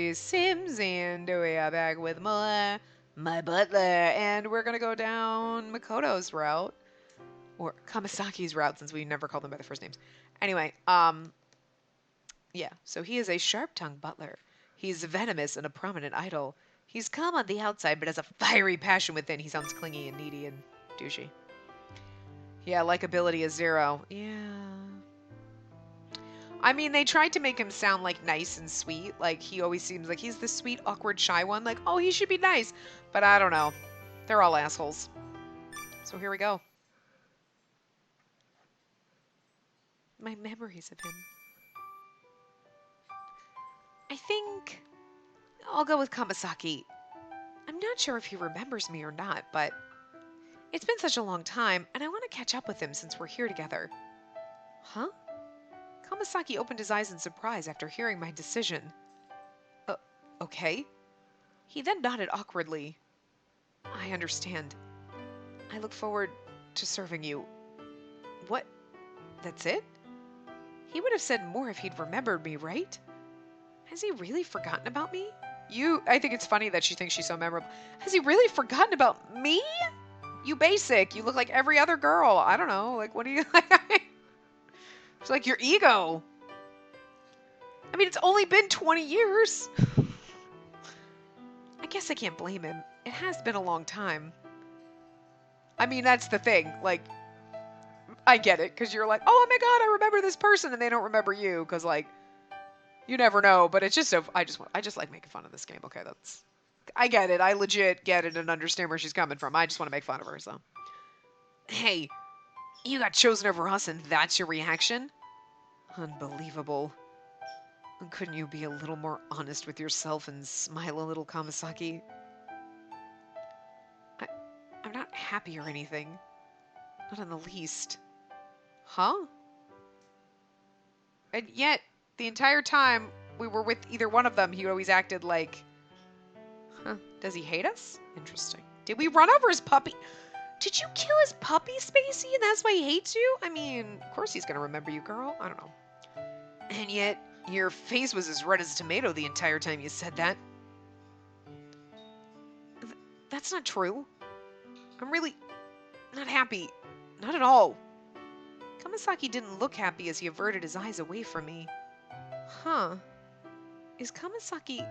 Spacey Sims, and we are back with more My Butler, and we're gonna go down Makoto's route, or Kamasaki's route, since we never called them by their first names. Anyway, yeah, so he is a sharp-tongued butler. He's venomous and a prominent idol. He's calm on the outside, but has a fiery passion within. He sounds clingy and needy and douchey. Yeah, likability is 0. Yeah. I mean, they tried to make him sound, like, nice and sweet. Like, he always seems like he's the sweet, awkward, shy one. Like, oh, he should be nice. But I don't know. They're all assholes. So here we go. My memories of him. I think I'll go with Kamasaki. I'm not sure if he remembers me or not, but it's been such a long time, and I want to catch up with him since we're here together. Huh? Kamasaki opened his eyes in surprise after hearing my decision. Okay. He then nodded awkwardly. I understand. I look forward to serving you. What? That's it? He would have said more if he'd remembered me, right? Has he really forgotten about me? I think it's funny that she thinks she's so memorable. Has he really forgotten about me? You basic. You look like every other girl. I don't know. Like, what do you... It's like your ego. I mean, it's only been 20 years. I guess I can't blame him. It has been a long time. I mean, that's the thing. Like, I get it. Because you're like, oh my god, I remember this person. And they don't remember you. Because, like, you never know. But it's just so... I just like making fun of this game. Okay, that's... I get it. I legit get it and understand where she's coming from. I just want to make fun of her, so... Hey... You got chosen over us and that's your reaction? Unbelievable. Couldn't you be a little more honest with yourself and smile a little, Kamasaki? I'm not happy or anything. Not in the least. Huh? And yet, the entire time we were with either one of them, he always acted like... Huh, does he hate us? Interesting. Did we run over his puppy? Did you kill his puppy, Spacey, and that's why he hates you? I mean, of course he's gonna remember you, girl. I don't know. And yet, your face was as red as a tomato the entire time you said that. That's not true. I'm really not happy. Not at all. Kamasaki didn't look happy as he averted his eyes away from me. Huh. Is Kamasaki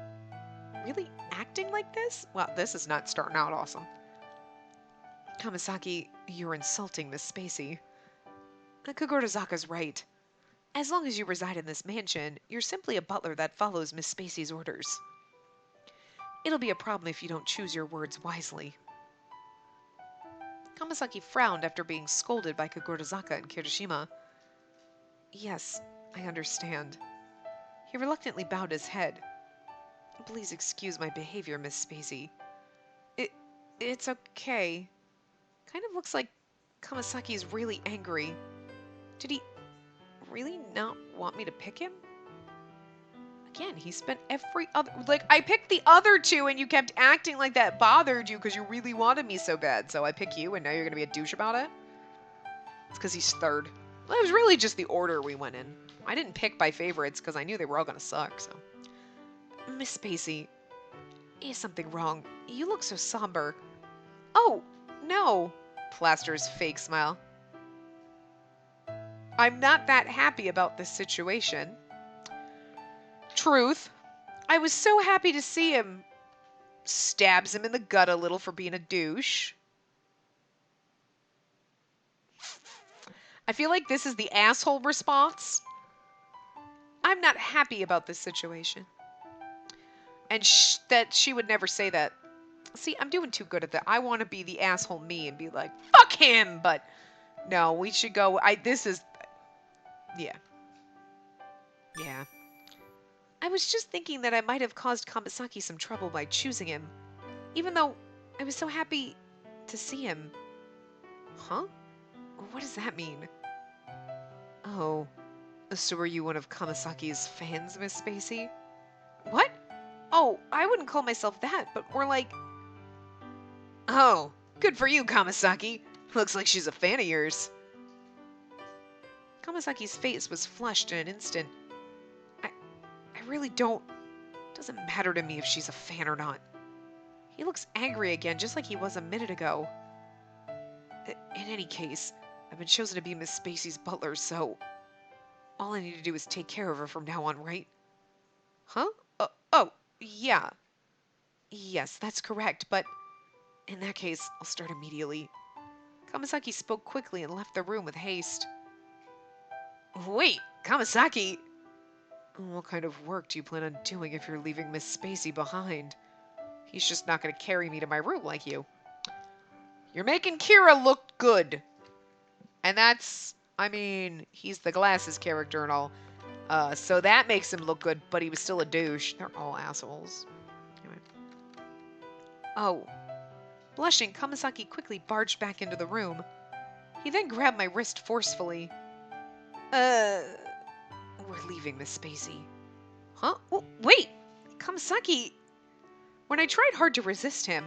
really acting like this? Well, this is not starting out awesome. Kamasaki, you're insulting Miss Spacey. Kagorazaka's right. As long as you reside in this mansion, you're simply a butler that follows Miss Spacey's orders. It'll be a problem if you don't choose your words wisely. Kamasaki frowned after being scolded by Kagorazaka and Kirishima. Yes, I understand. He reluctantly bowed his head. Please excuse my behavior, Miss Spacey. It's okay. Kind of looks like Kamasaki is really angry. Did he really not want me to pick him? Again, he spent every other... Like, I picked the other two and you kept acting like that bothered you because you really wanted me so bad. So I pick you and now you're going to be a douche about it? It's because he's third. Well, it was really just the order we went in. I didn't pick by favorites because I knew they were all going to suck, so... Miss Spacey, is something wrong? You look so somber. Oh, no. Plaster's fake smile. I'm not that happy about this situation. Truth. I was so happy to see him. Stabs him in the gut a little for being a douche. I feel like this is the asshole response. I'm not happy about this situation. And that she would never say that. See, I'm doing too good at that. I want to be the asshole me and be like, fuck him! But no, we should go. Yeah. Yeah. I was just thinking that I might have caused Kamasaki some trouble by choosing him. Even though I was so happy to see him. Huh? What does that mean? Oh. So are you one of Kamasaki's fans, Miss Spacey? What? Oh, I wouldn't call myself that, but more like... Oh, good for you, Kamasaki. Looks like she's a fan of yours. Kamasaki's face was flushed in an instant. I really don't Doesn't matter to me if she's a fan or not. He looks angry again, just like he was a minute ago. In any case, I've been chosen to be Miss Spacey's butler, so all I need to do is take care of her from now on, right? Huh? Oh, yeah. Yes, that's correct, but in that case, I'll start immediately. Kamasaki spoke quickly and left the room with haste. Wait, Kamasaki! What kind of work do you plan on doing if you're leaving Miss Spacey behind? He's just not going to carry me to my room like you. You're making Kira look good. And that's, I mean, he's the glasses character and all. So that makes him look good, but he was still a douche. They're all assholes. Anyway. Oh. Blushing, Kamasaki quickly barged back into the room. He then grabbed my wrist forcefully. We're leaving, Miss Spacey. Huh? Oh, wait! Kamasaki! When I tried hard to resist him,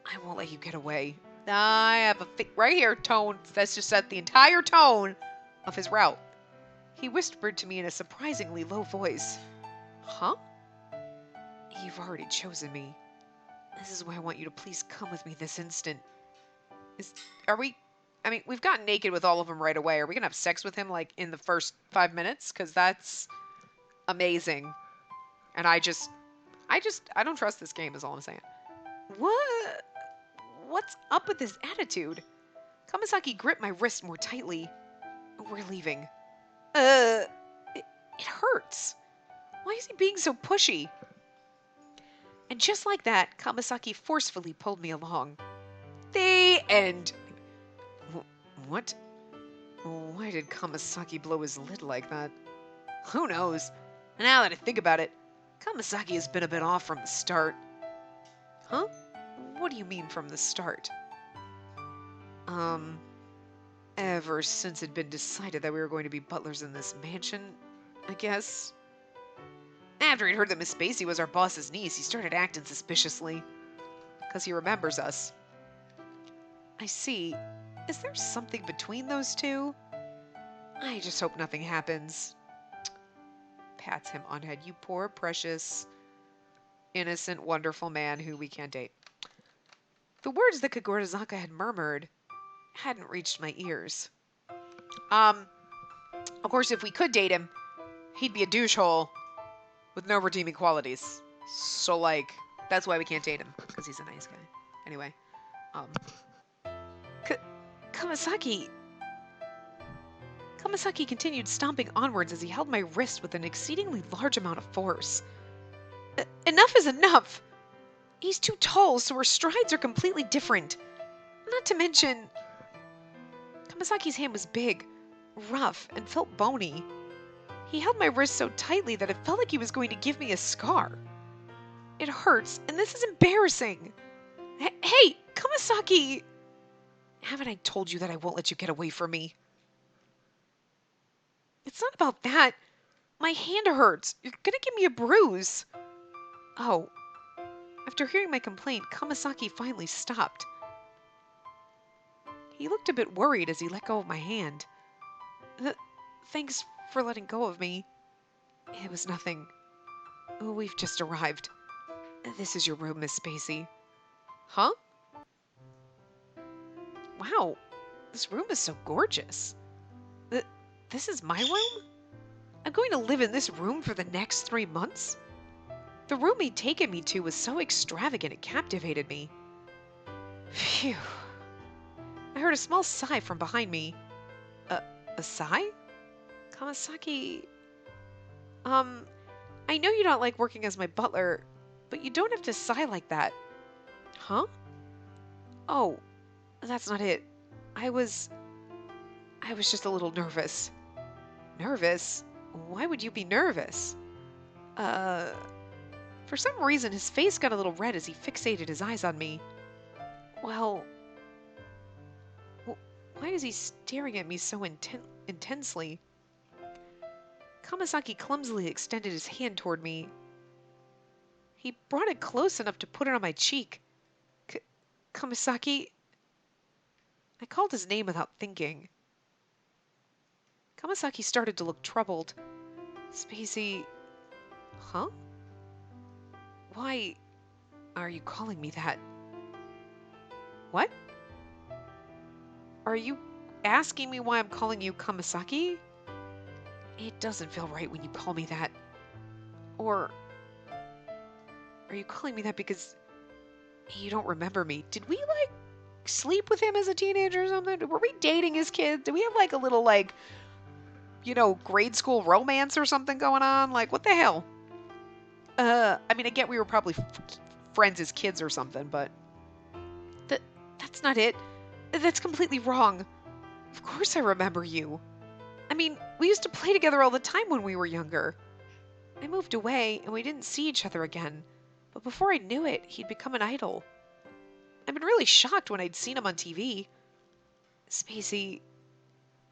I won't let you get away. I have a right here, tone. That's just set the entire tone of his route. He whispered to me in a surprisingly low voice. Huh? You've already chosen me. This is why I want you to please come with me this instant. We've gotten naked with all of them right away. Are we going to have sex with him, like, in the first 5 minutes? Because that's amazing. And I don't trust this game is all I'm saying. What? What's up with this attitude? Kamasaki gripped my wrist more tightly. We're leaving. It hurts. Why is he being so pushy? And just like that, Kamasaki forcefully pulled me along. The end. What? Why did Kamasaki blow his lid like that? Who knows? Now that I think about it, Kamasaki has been a bit off from the start. Huh? What do you mean from the start? Ever since it'd been decided that we were going to be butlers in this mansion, I guess. After he'd heard that Miss Spacey was our boss's niece, he started acting suspiciously. Because he remembers us. I see. Is there something between those two? I just hope nothing happens. Pats him on the head. You poor, precious, innocent, wonderful man who we can't date. The words that Kagorazaka had murmured hadn't reached my ears. Of course, if we could date him, he'd be a douchehole with no redeeming qualities. So, like, that's why we can't date him, because he's a nice guy. Anyway, Kamasaki. Kamasaki continued stomping onwards as he held my wrist with an exceedingly large amount of force. Enough is enough! He's too tall, so our strides are completely different. Not to mention... Kamasaki's hand was big, rough, and felt bony. He held my wrist so tightly that it felt like he was going to give me a scar. It hurts, and this is embarrassing. Hey, Kamasaki! Haven't I told you that I won't let you get away from me? It's not about that. My hand hurts. You're gonna give me a bruise. Oh. After hearing my complaint, Kamasaki finally stopped. He looked a bit worried as he let go of my hand. Thanks for letting go of me. It was nothing. We've just arrived. This is your room, Miss Spacey. Huh? Wow, this room is so gorgeous. This is my room? I'm going to live in this room for the next 3 months? The room he'd taken me to was so extravagant it captivated me. Phew. I heard a small sigh from behind me. A sigh? Kamasaki... I know you don't like working as my butler, but you don't have to sigh like that. Huh? Oh, that's not it. I was just a little nervous. Nervous? Why would you be nervous? For some reason, his face got a little red as he fixated his eyes on me. Well, why is he staring at me so intensely? Kamasaki clumsily extended his hand toward me. He brought it close enough to put it on my cheek. Kamasaki? I called his name without thinking. Kamasaki started to look troubled. Spacey... Huh? Why are you calling me that? What? Are you asking me why I'm calling you Kamasaki? It doesn't feel right when you call me that. Or are you calling me that because you don't remember me? Did we, like, sleep with him as a teenager or something? Were we dating as kids? Did we have, like, a little, like, grade school romance or something going on? Like, what the hell? I mean, I get we were probably friends as kids or something, but that's not it. That's completely wrong. Of course I remember you. I mean, we used to play together all the time when we were younger. I moved away, and we didn't see each other again. But before I knew it, he'd become an idol. I've been really shocked when I'd seen him on TV. Spacey,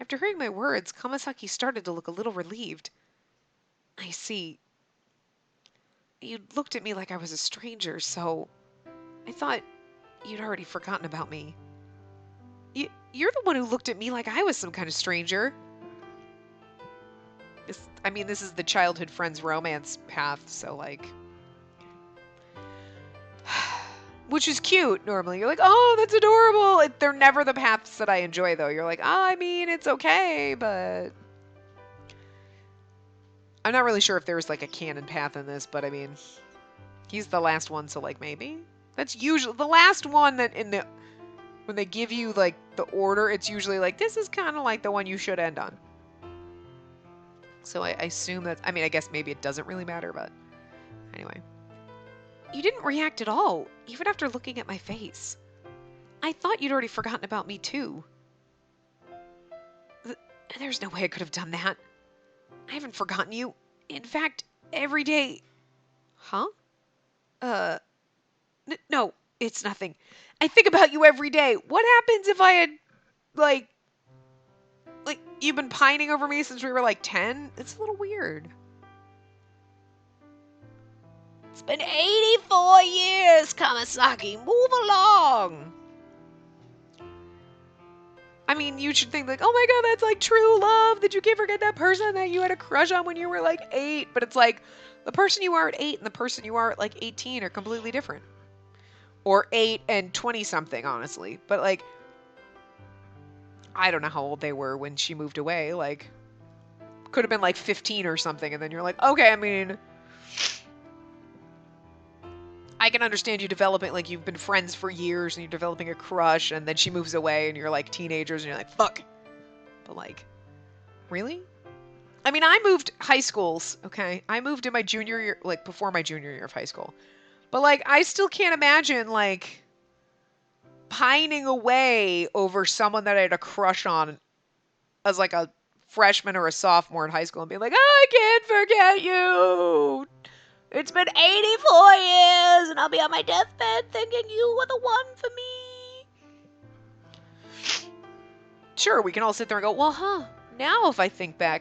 after hearing my words, Kamasaki started to look a little relieved. I see. You'd looked at me like I was a stranger, so I thought you'd already forgotten about me. You're the one who looked at me like I was some kind of stranger. This is the childhood friends romance path, so, like... Which is cute, normally. You're like, oh, that's adorable! They're never the paths that I enjoy, though. You're like, oh, I mean, it's okay, but... I'm not really sure if there's, like, a canon path in this, but, I mean... He's the last one, so, like, maybe? That's usually... The last one that when they give you, like, the order, it's usually like, this is kind of like the one you should end on. So I assume that... I mean, I guess maybe it doesn't really matter, but... Anyway. You didn't react at all, even after looking at my face. I thought you'd already forgotten about me, too. There's no way I could have done that. I haven't forgotten you. In fact, every day... Huh? No, it's nothing. I think about you every day. What happens if I had, like, you've been pining over me since we were, like, 10? It's a little weird. It's been 84 years, Kamasaki. Move along. I mean, you should think, like, oh my god, that's, like, true love. Did you forget that person that you had a crush on when you were, like, 8? But it's like, the person you are at 8 and the person you are at, like, 18 are completely different. Or 8 and 20-something, honestly. But, like, I don't know how old they were when she moved away. Like, could have been, like, 15 or something. And then you're like, okay, I mean... I can understand you developing, like, you've been friends for years and you're developing a crush, and then she moves away and you're, like, teenagers and you're like, fuck. But, like, really? I mean, I moved high schools, okay? I moved in my junior year, like, before my junior year of high school. But, like, I still can't imagine, like, pining away over someone that I had a crush on as, like, a freshman or a sophomore in high school and being like, I can't forget you! It's been 84 years, and I'll be on my deathbed thinking you were the one for me. Sure, we can all sit there and go, well, now if I think back,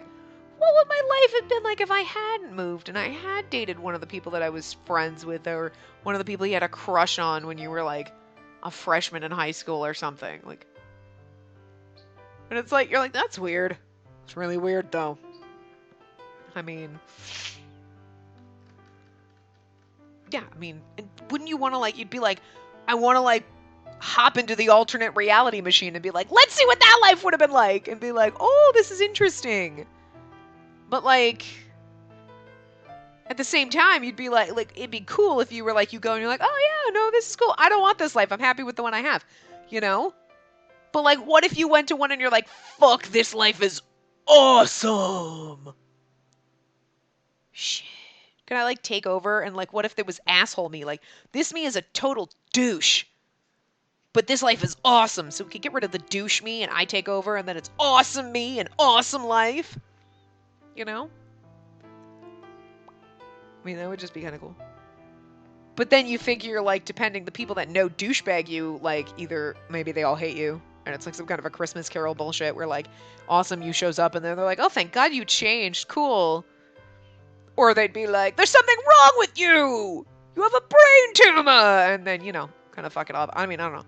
what would my life have been like if I hadn't moved and I had dated one of the people that I was friends with, or one of the people you had a crush on when you were, like, a freshman in high school or something. Like, and it's like, you're like, that's weird. It's really weird, though. I mean... Yeah, I mean, wouldn't you want to, like, you'd be like, I want to, like, hop into the alternate reality machine and be like, let's see what that life would have been like, and be like, oh, this is interesting. But, like, at the same time, you'd be like, it'd be cool if you were like, you go and you're like, oh, yeah, no, this is cool. I don't want this life. I'm happy with the one I have, you know? But, like, what if you went to one and you're like, fuck, this life is awesome. Shit. Can I, like, take over? And, like, what if there was asshole me? Like, this me is a total douche. But this life is awesome. So we could get rid of the douche me and I take over, and then it's awesome me and awesome life. You know? I mean, that would just be kind of cool. But then you figure, like, depending, the people that know douchebag you, like, either maybe they all hate you, and it's like some kind of a Christmas Carol bullshit where, like, awesome you shows up and then they're like, oh, thank God you changed. Cool. Or they'd be like, there's something wrong with you! You have a brain tumor! And then, you know, kind of fuck it up. I mean, I don't know.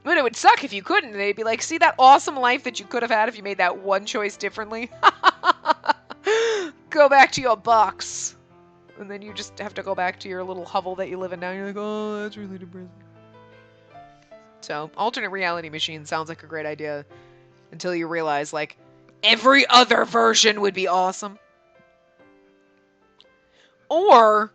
But it would suck if you couldn't. They'd be like, see that awesome life that you could have had if you made that one choice differently? Go back to your box. And then you just have to go back to your little hovel that you live in now. You're like, oh, that's really depressing. So, alternate reality machine sounds like a great idea until you realize, like, every other version would be awesome. Or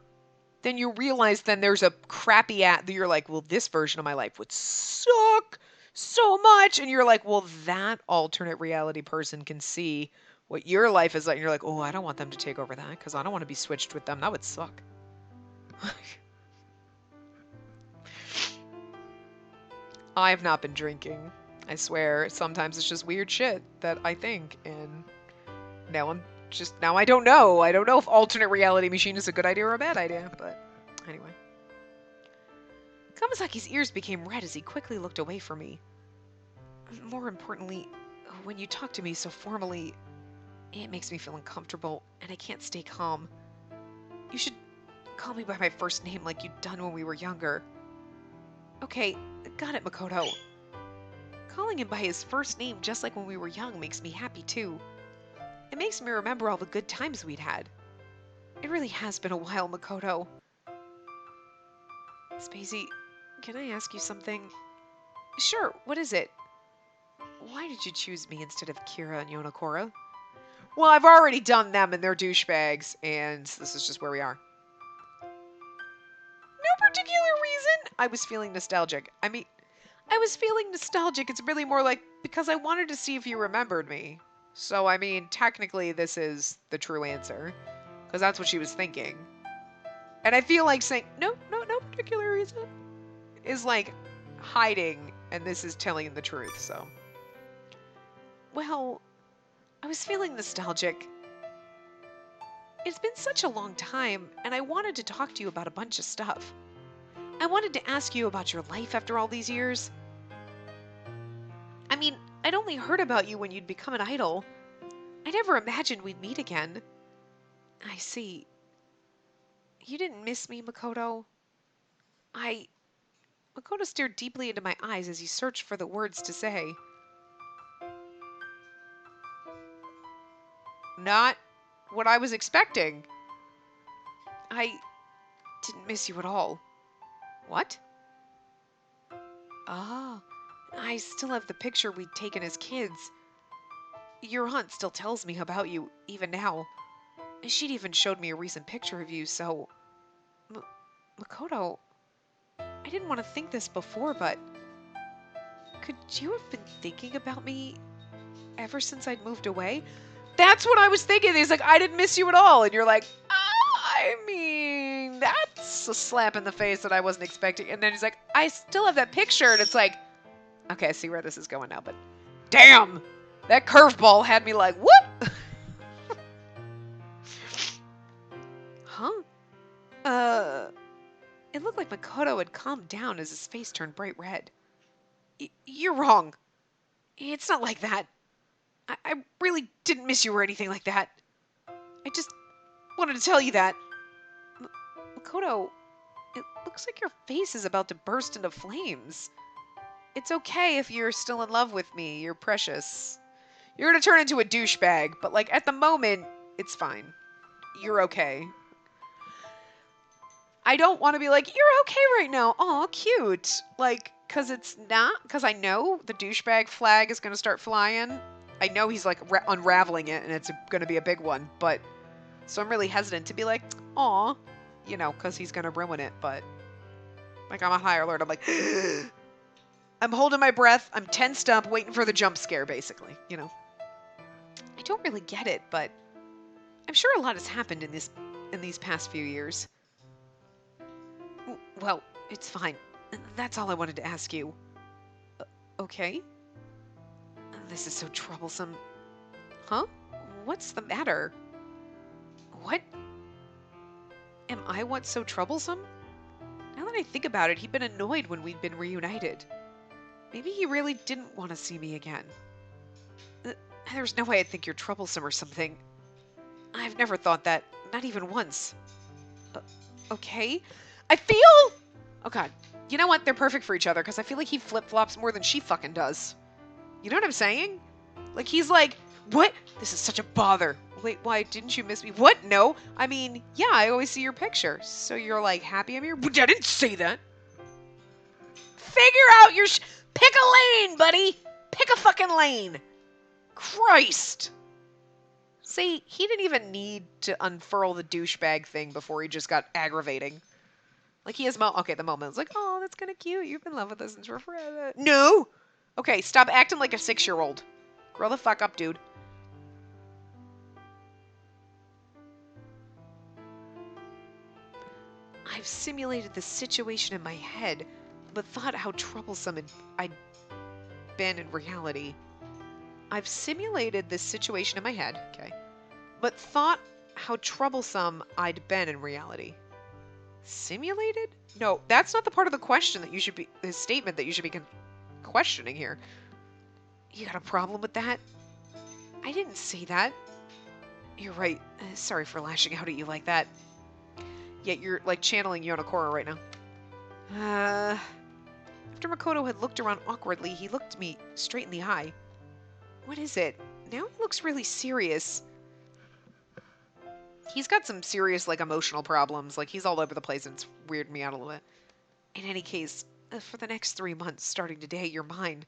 then you realize then there's a crappy that you're like, well, this version of my life would suck so much. And you're like, well, that alternate reality person can see what your life is like. And you're like, oh, I don't want them to take over that because I don't want to be switched with them. That would suck. I have not been drinking. I swear. Sometimes it's just weird shit that I think. And now I don't know. I don't know if alternate reality machine is a good idea or a bad idea. But anyway. Kamasaki's ears became red as he quickly looked away from me. More importantly, when you talk to me so formally, it makes me feel uncomfortable, and I can't stay calm. You should call me by my first name like you'd done when we were younger. Okay, got it, Makoto. Calling him by his first name just like when we were young makes me happy too. It makes me remember all the good times we'd had. It really has been a while, Makoto. Spacey, can I ask you something? Sure, what is it? Why did you choose me instead of Kira and Yonokora? Well, I've already done them and they're douchebags, and this is just where we are. No particular reason. I was feeling nostalgic. I was feeling nostalgic. It's really more like because I wanted to see if you remembered me. So, technically this is the true answer. Because that's what she was thinking. And I feel like saying, no particular reason, is like hiding, and this is telling the truth, so. Well, I was feeling nostalgic. It's been such a long time, and I wanted to talk to you about a bunch of stuff. I wanted to ask you about your life after all these years. I'd only heard about you when you'd become an idol. I never imagined we'd meet again. I see. You didn't miss me, Makoto? Makoto stared deeply into my eyes as he searched for the words to say. Not what I was expecting. I didn't miss you at all. What? Ah, I still have the picture we'd taken as kids. Your aunt still tells me about you, even now. She'd even showed me a recent picture of you, so... Makoto, I didn't want to think this before, but... Could you have been thinking about me ever since I'd moved away? That's what I was thinking. He's like, I didn't miss you at all. And you're like, that's a slap in the face that I wasn't expecting. And then he's like, I still have that picture. And it's like, okay, I see where this is going now, but damn, that curveball had me like, what? Huh? It looked like Makoto had calmed down as his face turned bright red. You're wrong. It's not like that. I really didn't miss you or anything like that. I just wanted to tell you that. Makoto, it looks like your face is about to burst into flames. It's okay if you're still in love with me. You're precious. You're going to turn into a douchebag, but like at the moment, it's fine. You're okay. I don't want to be like, you're okay right now. Aw, cute. Like, because I know the douchebag flag is going to start flying. I know he's like unraveling it and it's going to be a big one, but so I'm really hesitant to be like, aw, because he's going to ruin it, but like I'm on high alert. I'm like, I'm holding my breath. I'm tensed up, waiting for the jump scare, basically, I don't really get it, but I'm sure a lot has happened in these past few years. Well, it's fine. That's all I wanted to ask you. Okay? This is so troublesome. Huh? What's the matter? What? Am I what's so troublesome? Now that I think about it, he'd been annoyed when we'd been reunited. Maybe he really didn't want to see me again. There's no way I'd think you're troublesome or something. I've never thought that, not even once. Okay? I feel... Oh god. You know what? They're perfect for each other, because I feel like he flip-flops more than she fucking does. You know what I'm saying? Like, he's like, what? This is such a bother. Wait, why? Didn't you miss me? What? No. I mean, yeah, I always see your picture. So you're like happy I'm here? But I didn't say that. Figure out your pick a lane, buddy. Pick a fucking lane. Christ. See, he didn't even need to unfurl the douchebag thing before he just got aggravating. Like he has okay, the moment. It's like, oh, that's kind of cute. You've been in love with us since we're forever. No. Okay, stop acting like a 6-year-old. Grow the fuck up, dude. I've simulated the situation in my head, but thought how troublesome I'd been in reality. I've simulated this situation in my head, okay, but thought how troublesome I'd been in reality. Simulated? No, that's not the part of the question that you should be, the statement that you should be questioning here. You got a problem with that? I didn't say that. You're right. Sorry for lashing out at you like that. Yet you're like channeling Yonokoro right now. After Makoto had looked around awkwardly, he looked me straight in the eye. What is it? Now he looks really serious. He's got some serious, like, emotional problems. Like, he's all over the place, and it's weirding me out a little bit. In any case, for the next 3 months, starting today, you're mine.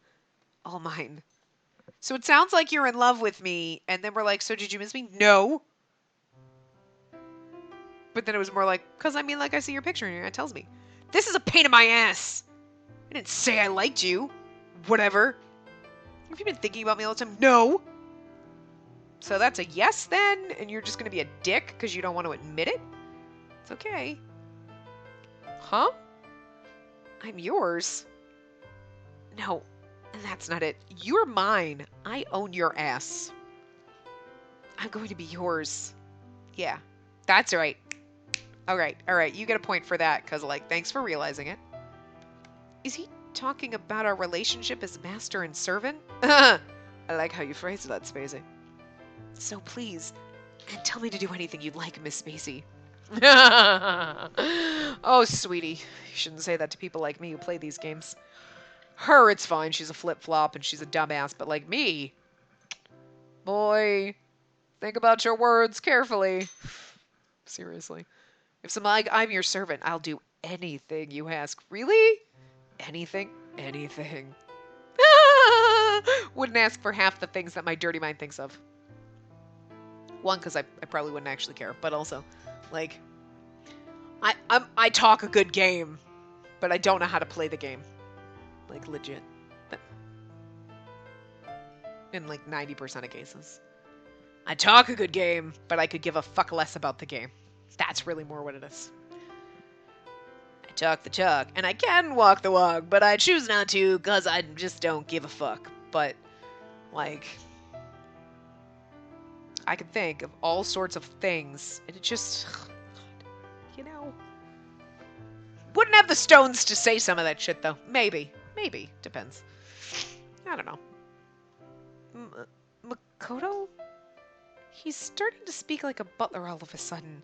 All mine. So it sounds like you're in love with me, and then we're like, so did you miss me? No. But then it was more like, because I mean, like, I see your picture in here, it tells me. This is a pain in my ass. I didn't say I liked you. Whatever. Have you been thinking about me all the time? No. So that's a yes then, and you're just going to be a dick because you don't want to admit it? It's okay. Huh? I'm yours. No, that's not it. You're mine. I own your ass. I'm going to be yours. Yeah, that's right. All right. You get a point for that because, like, thanks for realizing it. Is he talking about our relationship as master and servant? I like how you phrased that, Spacey. So please, tell me to do anything you'd like, Miss Spacey. Oh, sweetie. You shouldn't say that to people like me who play these games. Her, it's fine. She's a flip-flop and she's a dumbass. But like me, boy, think about your words carefully. Seriously. If somebody, I'm your servant, I'll do anything you ask. Really? Anything? Anything. Wouldn't ask for half the things that my dirty mind thinks of. One, because I probably wouldn't actually care, but also, like, I talk a good game, but I don't know how to play the game. Like, legit. But in, like, 90% of cases. I talk a good game, but I could give a fuck less about the game. That's really more what it is. I talk the talk, and I can walk the walk, but I choose not to, because I just don't give a fuck. But, like, I can think of all sorts of things, and it just, you know, wouldn't have the stones to say some of that shit, though. Maybe. Depends. I don't know. Makoto? He's starting to speak like a butler all of a sudden.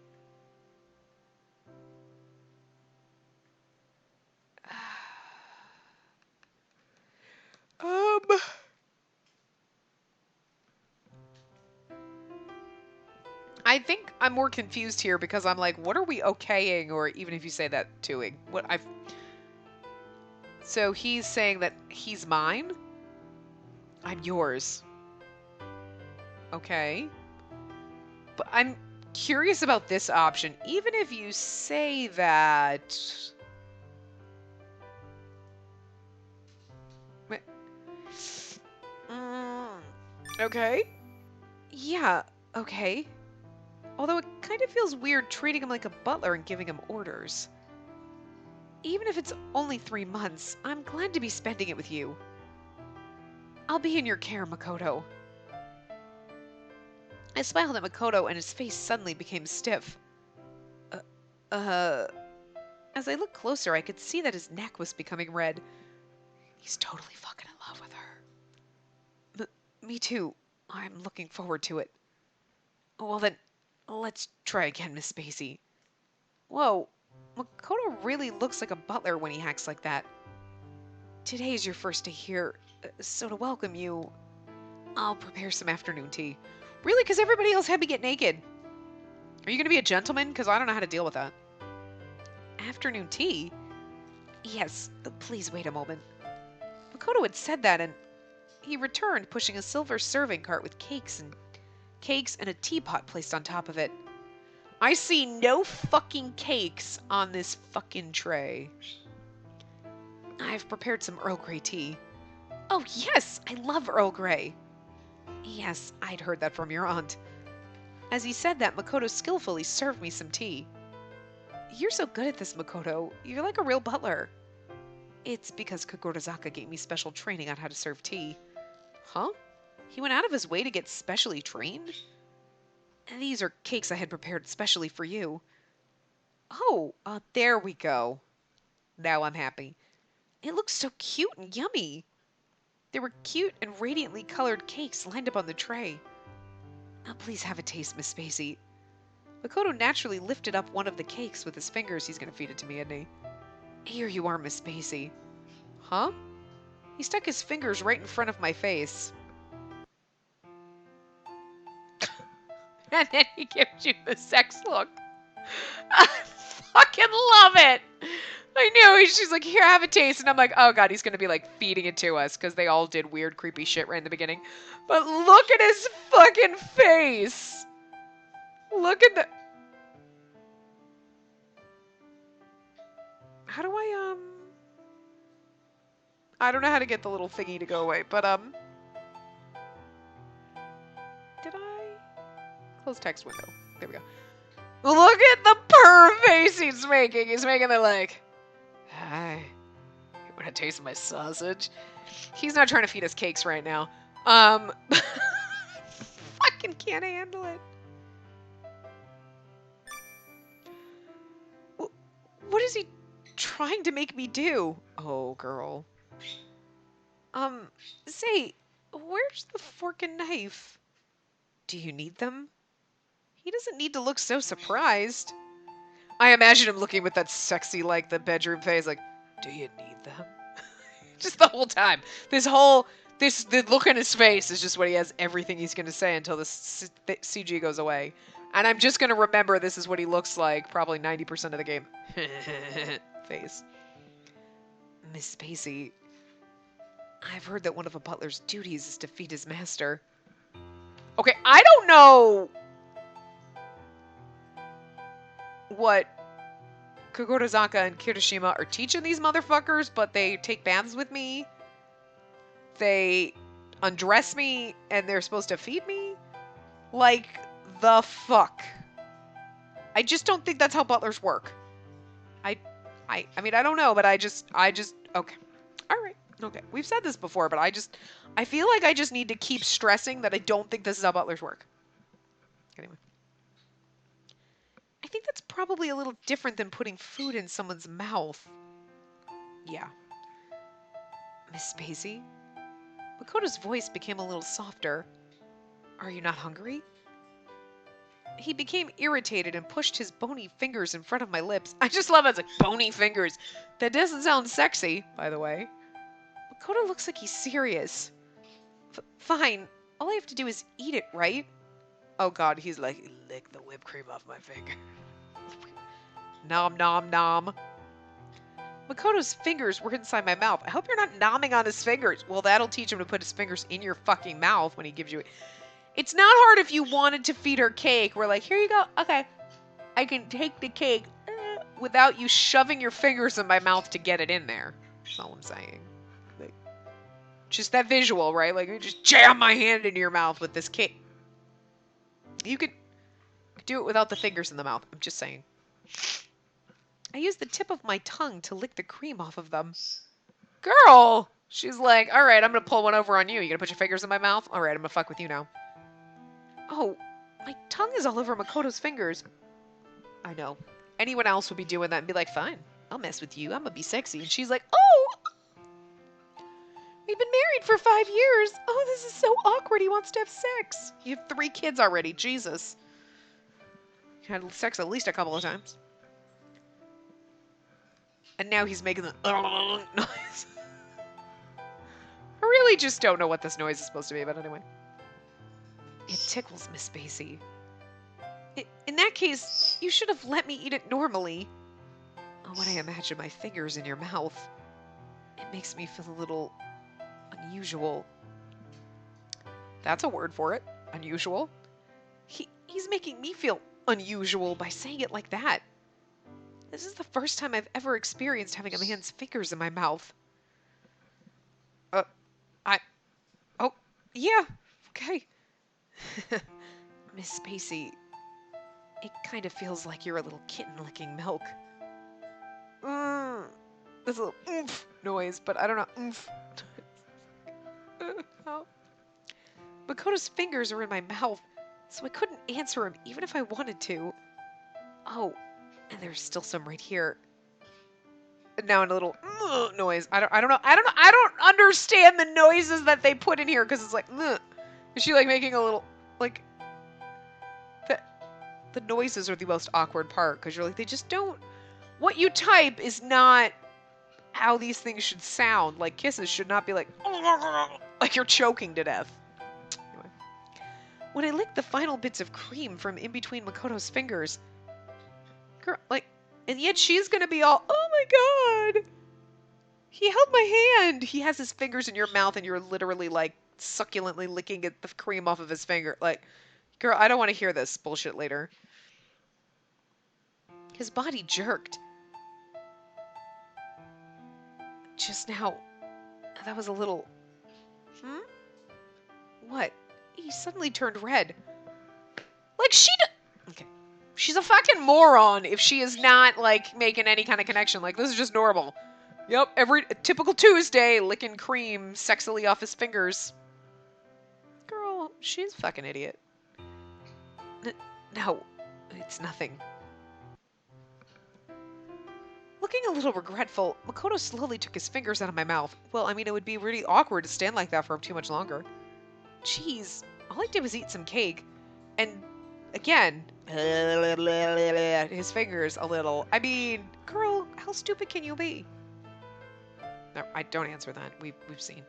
I think I'm more confused here because I'm like, what are we okaying, or even if you say that toing? So he's saying that he's mine? I'm yours. Okay. But I'm curious about this option. Even if you say that... Okay. Yeah, okay. Although it kind of feels weird treating him like a butler and giving him orders. Even if it's only 3 months, I'm glad to be spending it with you. I'll be in your care, Makoto. I smiled at Makoto and his face suddenly became stiff. As I looked closer, I could see that his neck was becoming red. He's totally fucking in love with her. Me too. I'm looking forward to it. Well then, let's try again, Miss Spacey. Whoa, Makoto really looks like a butler when he acts like that. Today is your first day here, so to welcome you, I'll prepare some afternoon tea. Really? Because everybody else had me get naked. Are you going to be a gentleman? Because I don't know how to deal with that. Afternoon tea? Yes, please wait a moment. Makoto had said that, and he returned, pushing a silver serving cart with cakes and a teapot placed on top of it. I see no fucking cakes on this fucking tray. I've prepared some Earl Grey tea. Oh, yes, I love Earl Grey. Yes, I'd heard that from your aunt. As he said that, Makoto skillfully served me some tea. You're so good at this, Makoto. You're like a real butler. It's because Kagorazaka gave me special training on how to serve tea. Huh? He went out of his way to get specially trained? These are cakes I had prepared specially for you. Oh, there we go. Now I'm happy. It looks so cute and yummy. There were cute and radiantly colored cakes lined up on the tray. Please have a taste, Miss Spacey. Makoto naturally lifted up one of the cakes with his fingers. He's going to feed it to me, isn't he? Here you are, Miss Spacey. Huh? He stuck his fingers right in front of my face. And then he gives you the sex look. I fucking love it. I knew. She's like, here, have a taste. And I'm like, oh, God, he's going to be, like, feeding it to us. Because they all did weird, creepy shit right in the beginning. But look at his fucking face. Look at the... How do I don't know how to get the little thingy to go away. But, did I? Close text window. There we go. Look at the perv face he's making. He's making the, like... Hi. You want to taste my sausage? He's not trying to feed us cakes right now. Fucking can't handle it. What is he trying to make me do? Oh, girl. Say, where's the fork and knife? Do you need them? He doesn't need to look so surprised. I imagine him looking with that sexy, like, the bedroom face, like, do you need them? Just the whole time. The look on his face is just what he has everything he's going to say until the CG goes away. And I'm just going to remember this is what he looks like probably 90% of the game. Face. Miss Spacey, I've heard that one of a butler's duties is to feed his master. Okay, I don't know what Kagorazaka and Kirishima are teaching these motherfuckers, but they take baths with me. They undress me, and they're supposed to feed me? Like, the fuck? I just don't think that's how butlers work. I mean, I don't know, but I just, okay. Alright, okay. We've said this before, but I feel like I just need to keep stressing that I don't think this is how butlers work. Anyway. I think that's probably a little different than putting food in someone's mouth. Yeah. Miss Spacey? Makoto's voice became a little softer. Are you not hungry? He became irritated and pushed his bony fingers in front of my lips. I just love it. It's like, bony fingers. That doesn't sound sexy, by the way. Makoto looks like he's serious. Fine. All I have to do is eat it, right? Oh, God. He's like, lick the whipped cream off my finger. Nom, nom, nom. Makoto's fingers were inside my mouth. I hope you're not nomming on his fingers. Well, that'll teach him to put his fingers in your fucking mouth when he gives you it. It's not hard if you wanted to feed her cake. We're like, here you go. Okay. I can take the cake without you shoving your fingers in my mouth to get it in there. That's all I'm saying. Like, just that visual, right? Like, you just jam my hand into your mouth with this cake. You could do it without the fingers in the mouth. I'm just saying. I used the tip of my tongue to lick the cream off of them. Girl! She's like, alright, I'm gonna pull one over on you. You gonna put your fingers in my mouth? Alright, I'm gonna fuck with you now. Oh, my tongue is all over Makoto's fingers. I know. Anyone else would be doing that and be like, fine, I'll mess with you. I'm gonna be sexy. And she's like, oh! We've been married for 5 years. Oh, this is so awkward. He wants to have sex. You have 3 kids already. Jesus. You had sex at least a couple of times. And now he's making the noise. I really just don't know what this noise is supposed to be, but anyway. It tickles, Miss Spacey. In that case, you should have let me eat it normally. When I imagine my fingers in your mouth, it makes me feel a little unusual. That's a word for it. Unusual. He's making me feel unusual by saying it like that. This is the first time I've ever experienced having a man's fingers in my mouth. Oh, yeah, okay. Miss Spacey, it kind of feels like you're a little kitten licking milk. This little oomph noise, but I don't know, oomph. Makoto's fingers are in my mouth, so I couldn't answer him even if I wanted to. Oh, and there's still some right here. Now in a little noise. I don't understand the noises that they put in here because it's like, is she like making a little like? The noises are the most awkward part because you're like, they just don't. What you type is not how these things should sound. Like kisses should not be like you're choking to death. Anyway, when I licked the final bits of cream from in between Makoto's fingers, girl, like. And yet she's going to be all, oh my God, he held my hand. He has his fingers in your mouth and you're literally like succulently licking the cream off of his finger. Like, girl, I don't want to hear this bullshit later. His body jerked. Just now, that was a little, What? He suddenly turned red. Like okay. She's a fucking moron if she is not, like, making any kind of connection. Like, this is just normal. Yep, every typical Tuesday, licking cream sexily off his fingers. Girl, she's a fucking idiot. No, it's nothing. Looking a little regretful, Makoto slowly took his fingers out of my mouth. Well, I mean, it would be really awkward to stand like that for too much longer. Jeez, all I did was eat some cake. And, again... his fingers a little. I mean, girl, how stupid can you be? No, I don't answer that. We've seen.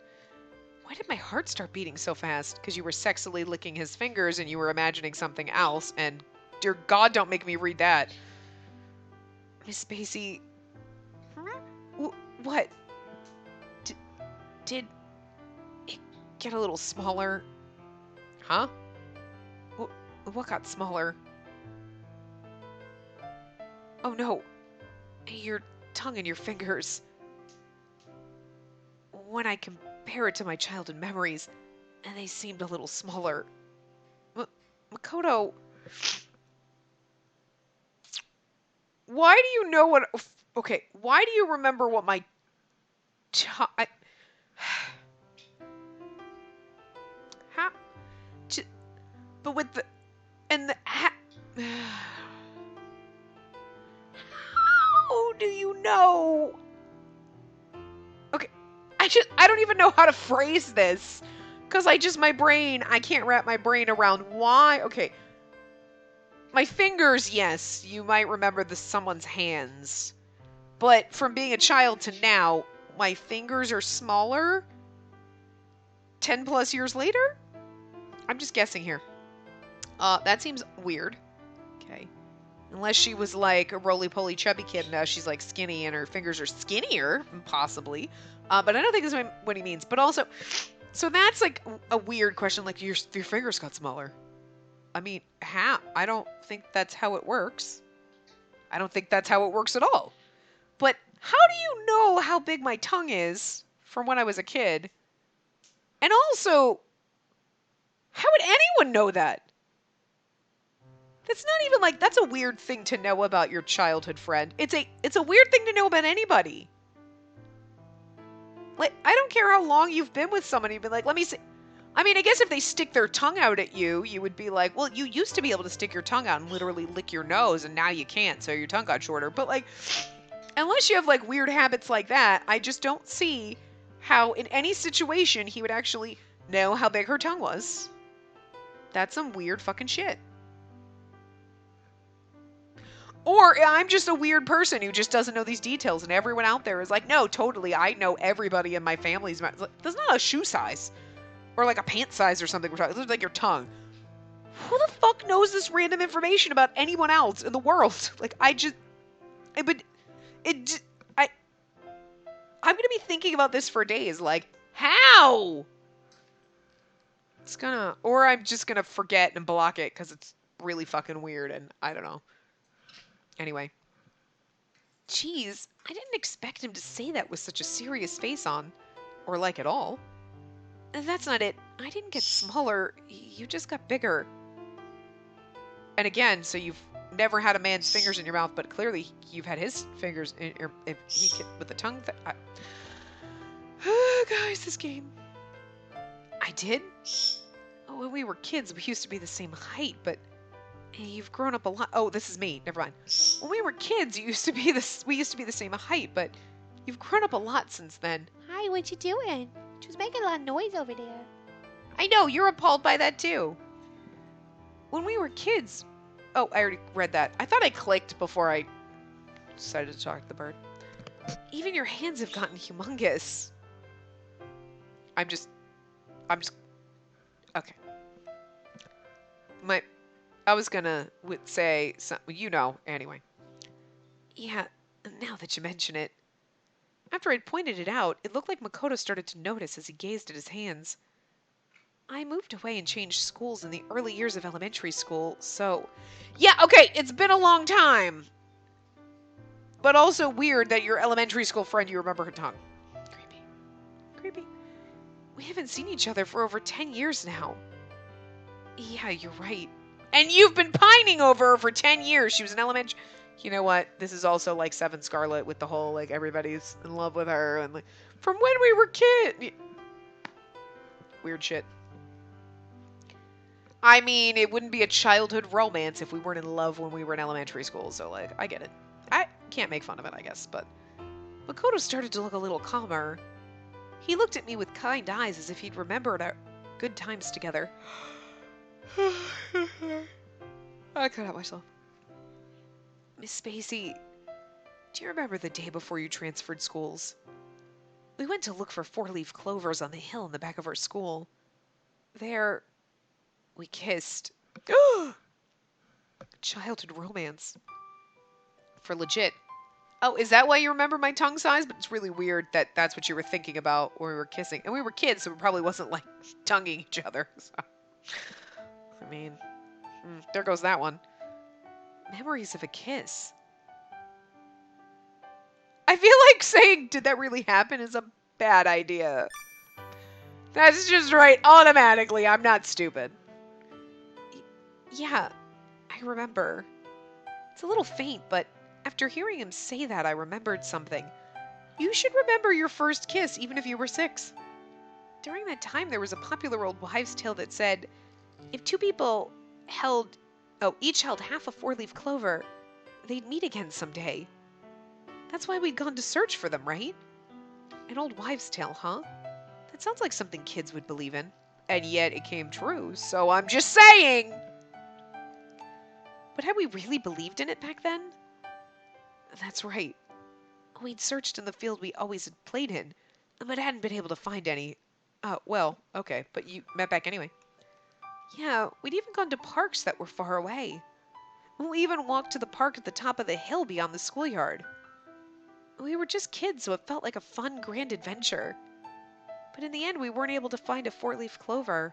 Why did my heart start beating so fast? Because you were sexily licking his fingers and you were imagining something else. And dear God, don't make me read that. Miss Spacey. What? Did it get a little smaller? Huh? What got smaller? Oh no, your tongue and your fingers. When I compare it to my childhood memories, and they seemed a little smaller. Makoto, why do you know what... Okay, why do you remember what my... How? But with the... And the... How do you know? Okay, I don't even know how to phrase this. Because I can't wrap my brain around why. Okay. My fingers, yes, you might remember someone's hands. But from being a child to now, my fingers are smaller? 10 plus years later? I'm just guessing here. That seems weird. Okay. Unless she was like a roly-poly chubby kid and now she's like skinny and her fingers are skinnier, possibly. But I don't think that's what he means. But also, so that's like a weird question, like your fingers got smaller. I mean, how? I don't think that's how it works. I don't think that's how it works at all. But how do you know how big my tongue is from when I was a kid? And also, how would anyone know that? That's not even like, that's a weird thing to know about your childhood friend. It's a weird thing to know about anybody. Like, I don't care how long you've been with someone, you've been like, let me see. I mean, I guess if they stick their tongue out at you, you would be like, well, you used to be able to stick your tongue out and literally lick your nose, and now you can't, so your tongue got shorter. But like, unless you have like weird habits like that, I just don't see how in any situation he would actually know how big her tongue was. That's some weird fucking shit. Or I'm just a weird person who just doesn't know these details, and everyone out there is like, no, totally, I know everybody in my family's... That's not a shoe size. Or like a pant size or something we're talking. This is like your tongue. Who the fuck knows this random information about anyone else in the world? Like, but it, I'm gonna be thinking about this for days. Like, how? Or I'm just gonna forget and block it because it's really fucking weird and I don't know. Anyway. Jeez, I didn't expect him to say that with such a serious face on. Or like at all. That's not it. I didn't get smaller. You just got bigger. And again, so you've never had a man's fingers in your mouth, but clearly you've had his fingers in your, with the tongue. Guys, this game. I did? Oh, when we were kids, we used to be the same height, but you've grown up a lot. Oh, this is me. Never mind. When we were kids, we used to be the same height, but you've grown up a lot since then. Hi, what you doing? Just making a lot of noise over there. I know, you're appalled by that too. When we were kids... Oh, I already read that. I thought I clicked before I decided to talk to the bird. Even your hands have gotten humongous. I'm just... Okay. I was gonna say something, anyway. Yeah, now that you mention it. After I'd pointed it out, it looked like Makoto started to notice as he gazed at his hands. I moved away and changed schools in the early years of elementary school, so... Yeah, okay, it's been a long time. But also weird that your elementary school friend, you remember her tongue. Creepy. We haven't seen each other for over 10 years now. Yeah, you're right. And you've been pining over her for 10 years. She was an elementary... You know what? This is also like Seven Scarlet with the whole, like, everybody's in love with her. And like, from when we were kids. Weird shit. I mean, it wouldn't be a childhood romance if we weren't in love when we were in elementary school. So, like, I get it. I can't make fun of it, I guess. But Makoto started to look a little calmer. He looked at me with kind eyes as if he'd remembered our good times together. I cut out myself. Miss Spacey, do you remember the day before you transferred schools? We went to look for four-leaf clovers on the hill in the back of our school. There, we kissed. Childhood romance. For legit. Oh, is that why you remember my tongue size? But it's really weird that that's what you were thinking about when we were kissing. And we were kids, so it probably wasn't like tonguing each other. So. I mean, there goes that one. Memories of a kiss. I feel like saying, did that really happen is a bad idea. That's just right automatically. I'm not stupid. Yeah, I remember. It's a little faint, but after hearing him say that, I remembered something. You should remember your first kiss, even if you were 6. During that time, there was a popular old wives' tale that said, if two people each held half a four-leaf clover, they'd meet again someday. That's why we'd gone to search for them, right? An old wives' tale, huh? That sounds like something kids would believe in. And yet it came true, so I'm just saying! But had we really believed in it back then? That's right. We'd searched in the field we always had played in, but hadn't been able to find any. Well, okay, but you met back anyway. Yeah, we'd even gone to parks that were far away. We even walked to the park at the top of the hill beyond the schoolyard. We were just kids, so it felt like a fun, grand adventure. But in the end, we weren't able to find a four-leaf clover.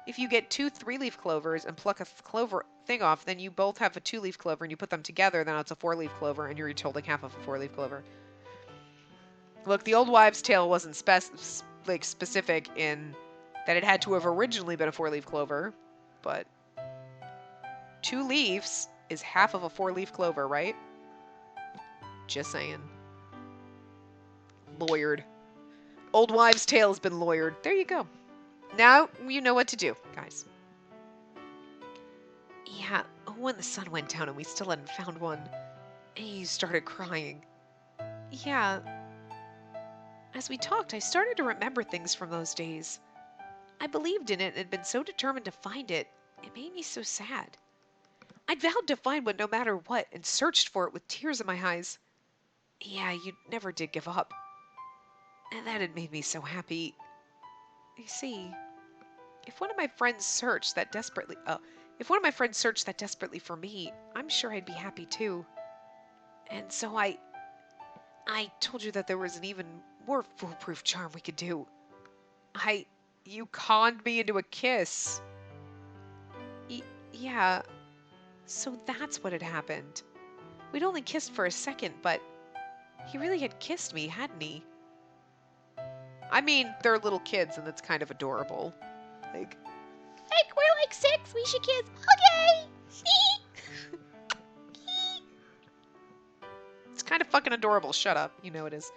If you get 2 3-leaf clovers and pluck a clover thing off, then you both have a 2-leaf clover, and you put them together, then it's a 4-leaf clover, and you're each holding half of a 4-leaf clover. Look, the old wives' tale wasn't specific in that it had to have originally been a 4-leaf clover, but 2 leaves is half of a 4-leaf clover, right? Just saying. Lawyered. Old wives' tale has been lawyered. There you go. Now you know what to do, guys. Yeah, when the sun went down and we still hadn't found one, he started crying. Yeah. As we talked, I started to remember things from those days. I believed in it and had been so determined to find it, it made me so sad. I'd vowed to find one no matter what and searched for it with tears in my eyes. Yeah, you never did give up. And that had made me so happy. You see, If one of my friends searched that desperately, if one of my friends searched that desperately for me, I'm sure I'd be happy too. And so I told you that there was an even more foolproof charm we could do. I, you conned me into a kiss. Y- yeah, so that's what had happened. We'd only kissed for a second, but he really had kissed me, hadn't he? I mean, they're little kids, and that's kind of adorable. Like, we're like 6. We should kiss. Okay. it's kind of fucking adorable. Shut up. You know it is.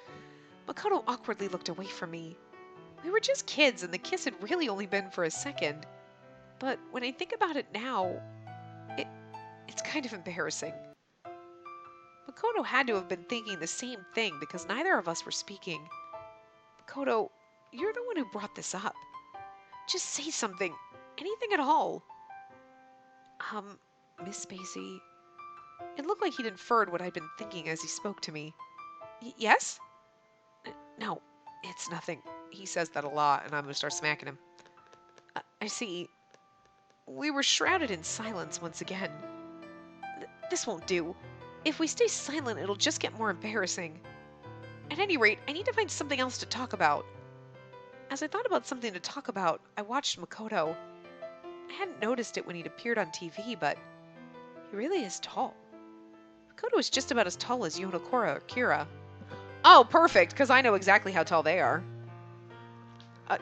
Makoto awkwardly looked away from me. We were just kids, and the kiss had really only been for a second. But when I think about it now, it's kind of embarrassing. Makoto had to have been thinking the same thing because neither of us were speaking. Makoto, you're the one who brought this up. Just say something. Anything at all. Miss Spacey. It looked like he'd inferred what I'd been thinking as he spoke to me. Yes? No, it's nothing. He says that a lot, and I'm gonna start smacking him. I see. We were shrouded in silence once again. This won't do. If we stay silent, it'll just get more embarrassing. At any rate, I need to find something else to talk about. As I thought about something to talk about, I watched Makoto. I hadn't noticed it when he'd appeared on TV, but he really is tall. Makoto is just about as tall as Yonokura or Kira. Oh, perfect, because I know exactly how tall they are.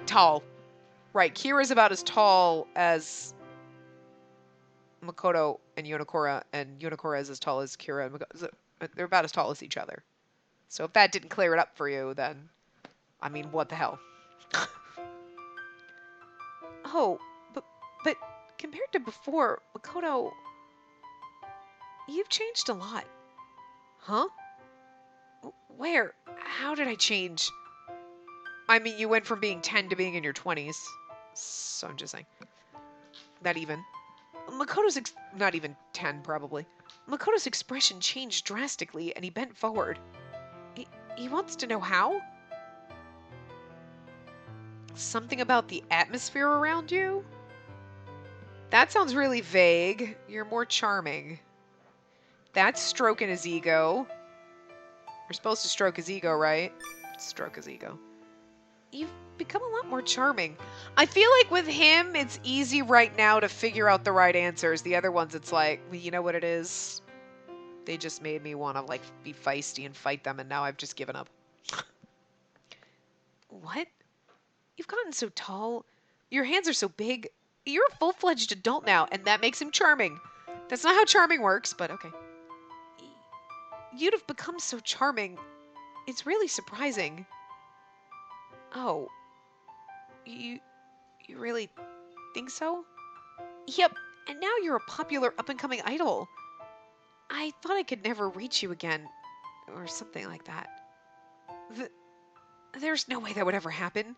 Tall. Right, Kira's about as tall as Makoto and Yonokura is as tall as Kira and Makoto. They're about as tall as each other. So if that didn't clear it up for you, then, I mean, what the hell? Oh, but compared to before, Makoto, you've changed a lot. Huh? Where? How did I change? I mean, you went from being 10 to being in your 20s. So I'm just saying. Not even. Not even 10, probably. Makoto's expression changed drastically, and he bent forward. He wants to know how? Something about the atmosphere around you? That sounds really vague. You're more charming. That's stroking his ego. You're supposed to stroke his ego, right? Stroke his ego. You've become a lot more charming. I feel like with him, it's easy right now to figure out the right answers. The other ones, it's like, well, you know what it is? They just made me want to, like, be feisty and fight them, and now I've just given up. What? You've gotten so tall. Your hands are so big. You're a full-fledged adult now, and that makes him charming. That's not how charming works, but okay. You'd have become so charming. It's really surprising. Oh. You really think so? Yep, and now you're a popular up-and-coming idol. I thought I could never reach you again, or something like that. There's no way that would ever happen.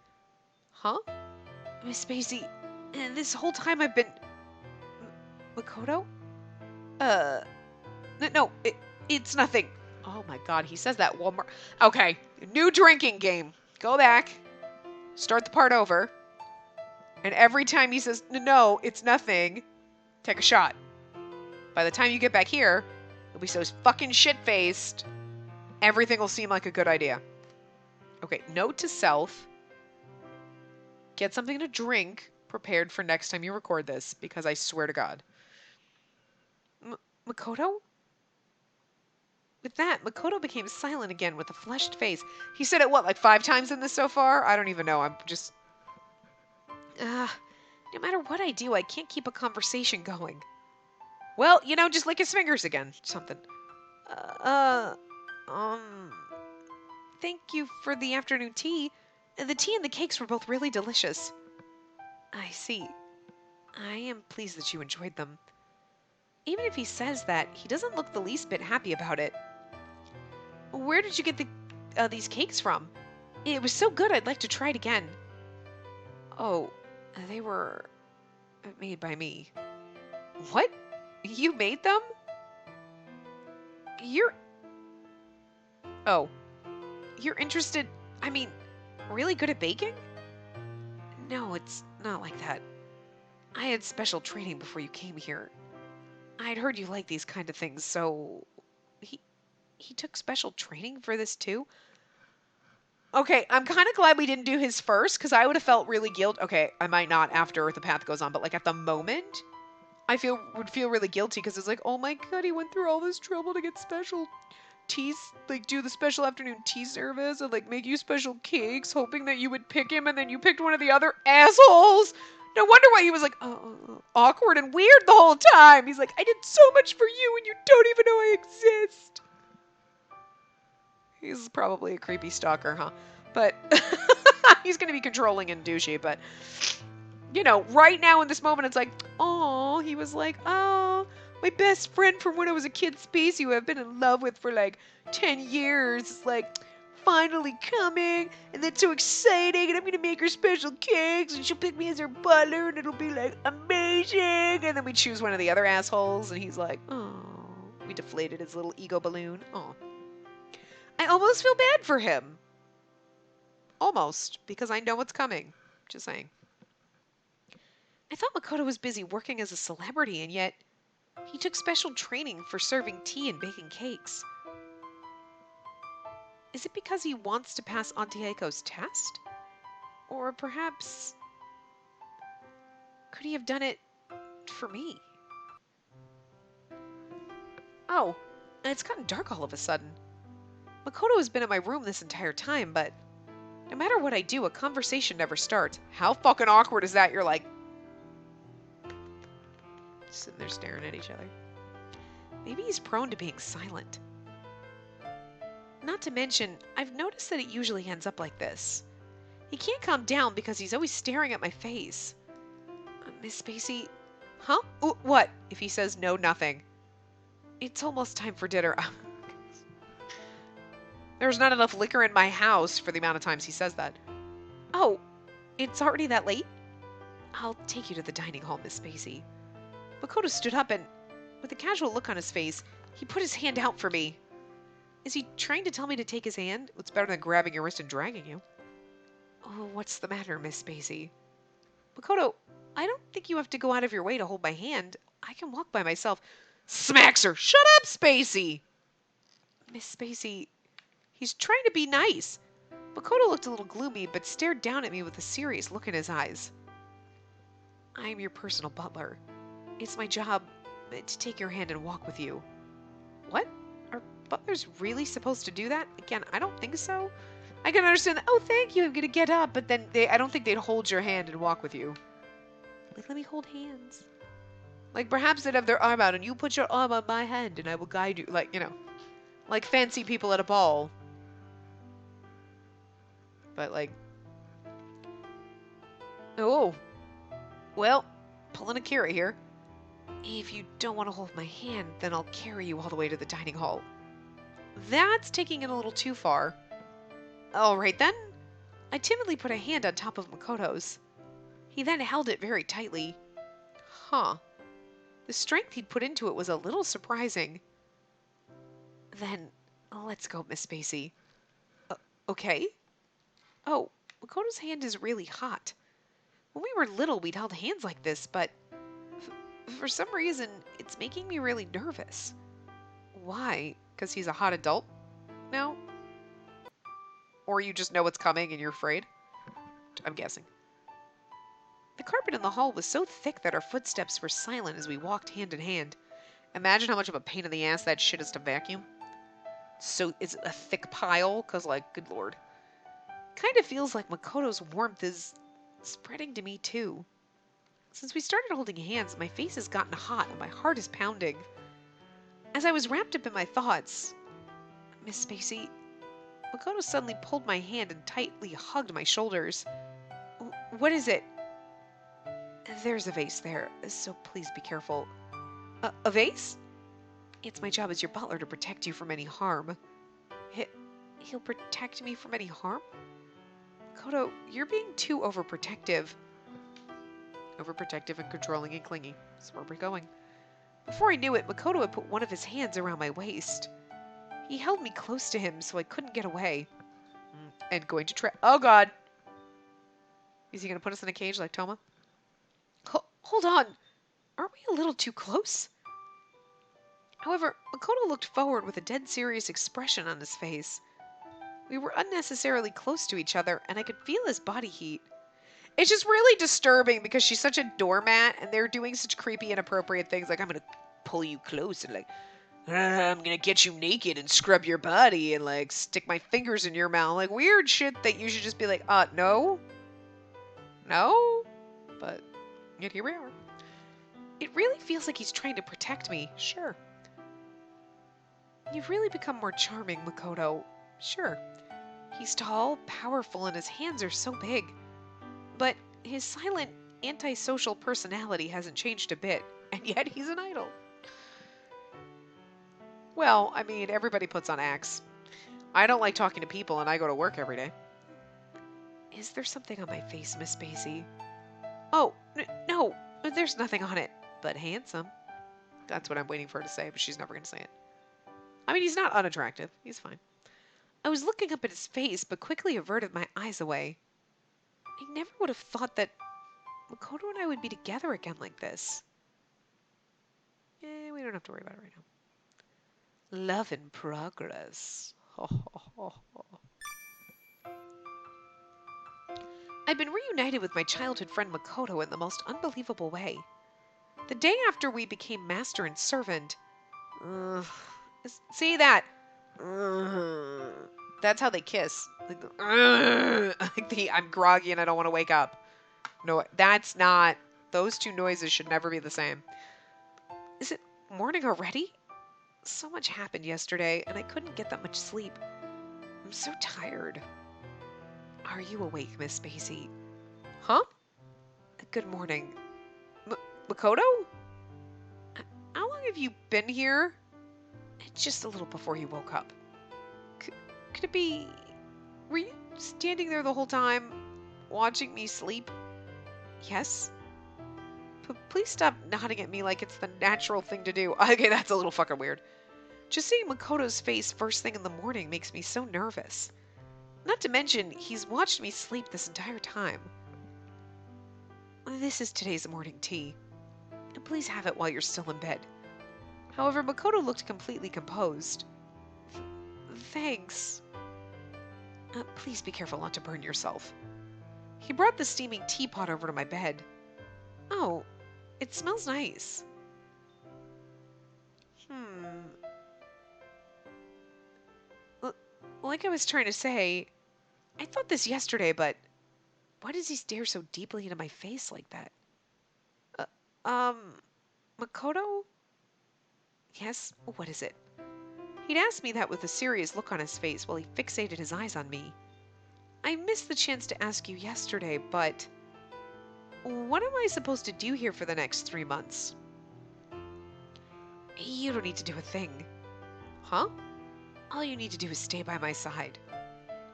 Huh? Miss Spacey, this whole time I've been... Makoto? No, it's nothing. Oh my god, he says that one more... Okay, new drinking game. Go back. Start the part over. And every time he says, no, it's nothing, take a shot. By the time you get back here, you'll be so fucking shit-faced, everything will seem like a good idea. Okay, note to self. Get something to drink prepared for next time you record this, because I swear to God. Makoto? With that, Makoto became silent again with a flushed face. He said it, what, like 5 times in this so far? I don't even know. I'm just... no matter what I do, I can't keep a conversation going. Well, you know, just lick his fingers again. Something. Thank you for the afternoon tea. The tea and the cakes were both really delicious. I see. I am pleased that you enjoyed them. Even if he says that, he doesn't look the least bit happy about it. Where did you get these cakes from? It was so good, I'd like to try it again. Oh, they were made by me. What? You made them? Oh. You're interested, I mean, really good at baking? No, it's not like that. I had special training before you came here. I'd heard you like these kind of things, so he he took special training for this too. Okay, I'm kind of glad we didn't do his first because I would have felt really guilt. Okay, I might not after the path goes on, but like at the moment, would feel really guilty because it's like, oh my god, he went through all this trouble to get special tea, like do the special afternoon tea service and like make you special cakes, hoping that you would pick him, and then you picked one of the other assholes. No wonder why he was like awkward and weird the whole time. He's like, I did so much for you, and you don't even know I exist. He's probably a creepy stalker, huh? But he's gonna be controlling and douchey. But you know, right now in this moment, it's like, oh, he was like, oh, my best friend from when I was a kid, Spacey, who I've been in love with for like 10 years, is like finally coming, and that's so exciting, and I'm gonna make her special cakes, and she'll pick me as her butler, and it'll be like amazing. And then we choose one of the other assholes, and he's like, oh, we deflated his little ego balloon. Oh, I almost feel bad for him. Almost, because I know what's coming. Just saying. I thought Makoto was busy working as a celebrity, and yet he took special training for serving tea and baking cakes. Is it because he wants to pass Auntie Aiko's test? Or perhaps could he have done it for me? Oh, and it's gotten dark all of a sudden. Makoto has been in my room this entire time, but no matter what I do, a conversation never starts. How fucking awkward is that? You're like sitting there staring at each other. Maybe he's prone to being silent. Not to mention, I've noticed that it usually ends up like this. He can't calm down because he's always staring at my face. Miss Spacey? Huh? Ooh, what? If he says no, nothing. It's almost time for dinner. There's not enough liquor in my house for the amount of times he says that. Oh, it's already that late? I'll take you to the dining hall, Miss Spacey. Makoto stood up and, with a casual look on his face, he put his hand out for me. Is he trying to tell me to take his hand? It's better than grabbing your wrist and dragging you. Oh, what's the matter, Miss Spacey? Makoto, I don't think you have to go out of your way to hold my hand. I can walk by myself. Smacks her. Shut up, Spacey! Miss Spacey, he's trying to be nice. Makoto looked a little gloomy, but stared down at me with a serious look in his eyes. I'm your personal butler. It's my job to take your hand and walk with you. What? Are butlers really supposed to do that? Again, I don't think so. I can understand that. Oh, thank you. I'm going to get up. But then I don't think they'd hold your hand and walk with you. Like, let me hold hands. Like, perhaps they'd have their arm out and you put your arm on my hand and I will guide you. Like, you know, like fancy people at a ball. But, like, oh, well, pulling a Kira here. If you don't want to hold my hand, then I'll carry you all the way to the dining hall. That's taking it a little too far. All right, then. I timidly put a hand on top of Makoto's. He then held it very tightly. Huh. The strength he'd put into it was a little surprising. Then, let's go, Miss Spacey. Okay. Oh, Makoto's hand is really hot. When we were little, we'd held hands like this, but for some reason, it's making me really nervous. Why? Because he's a hot adult now? Or you just know what's coming and you're afraid? I'm guessing. The carpet in the hall was so thick that our footsteps were silent as we walked hand in hand. Imagine how much of a pain in the ass that shit is to vacuum. So it's a thick pile, because, like, good lord. Kind of feels like Makoto's warmth is spreading to me, too. Since we started holding hands, my face has gotten hot and my heart is pounding. As I was wrapped up in my thoughts, Miss Spacey, Makoto suddenly pulled my hand and tightly hugged my shoulders. What is it? There's a vase there, so please be careful. A vase? It's my job as your butler to protect you from any harm. He'll protect me from any harm? Makoto, you're being too overprotective. Overprotective and controlling and clingy. That's where we're going. Before I knew it, Makoto had put one of his hands around my waist. He held me close to him so I couldn't get away. And going to try... Oh, God. Is he going to put us in a cage like Toma? Hold on. Aren't we a little too close? However, Makoto looked forward with a dead serious expression on his face. We were unnecessarily close to each other, and I could feel his body heat. It's just really disturbing because she's such a doormat, and they're doing such creepy, inappropriate things. Like, I'm going to pull you close, and like, I'm going to get you naked and scrub your body, and like, stick my fingers in your mouth. Like, weird shit that you should just be like, no. No? But yet here we are. It really feels like he's trying to protect me. Sure. You've really become more charming, Makoto. Sure. He's tall, powerful, and his hands are so big. But his silent, antisocial personality hasn't changed a bit, and yet he's an idol. Well, I mean, everybody puts on acts. I don't like talking to people, and I go to work every day. Is there something on my face, Miss Spacey? Oh, no, there's nothing on it, but handsome. That's what I'm waiting for her to say, but she's never going to say it. I mean, he's not unattractive. He's fine. I was looking up at his face, but quickly averted my eyes away. I never would have thought that Makoto and I would be together again like this. We don't have to worry about it right now. Love in progress. I've been reunited with my childhood friend Makoto in the most unbelievable way. The day after we became master and servant... see that? That's how they kiss. I'm groggy and I don't want to wake up. No, that's not... Those two noises should never be the same. Is it morning already? So much happened yesterday, and I couldn't get that much sleep. I'm so tired. Are you awake, Miss Spacey? Huh? Good morning. Makoto? How long have you been here? Just a little before you woke up. Could it be... Were you standing there the whole time, watching me sleep? Yes? Please stop nodding at me like it's the natural thing to do. Okay, that's a little fucking weird. Just seeing Makoto's face first thing in the morning makes me so nervous. Not to mention, he's watched me sleep this entire time. This is today's morning tea. Please have it while you're still in bed. However, Makoto looked completely composed. Thanks. Please be careful not to burn yourself. He brought the steaming teapot over to my bed. Oh, it smells nice. Like I was trying to say, I thought this yesterday, but why does he stare so deeply into my face like that? Makoto? Yes, what is it? He'd asked me that with a serious look on his face while he fixated his eyes on me. I missed the chance to ask you yesterday, but what am I supposed to do here for the next 3 months? You don't need to do a thing. Huh? All you need to do is stay by my side.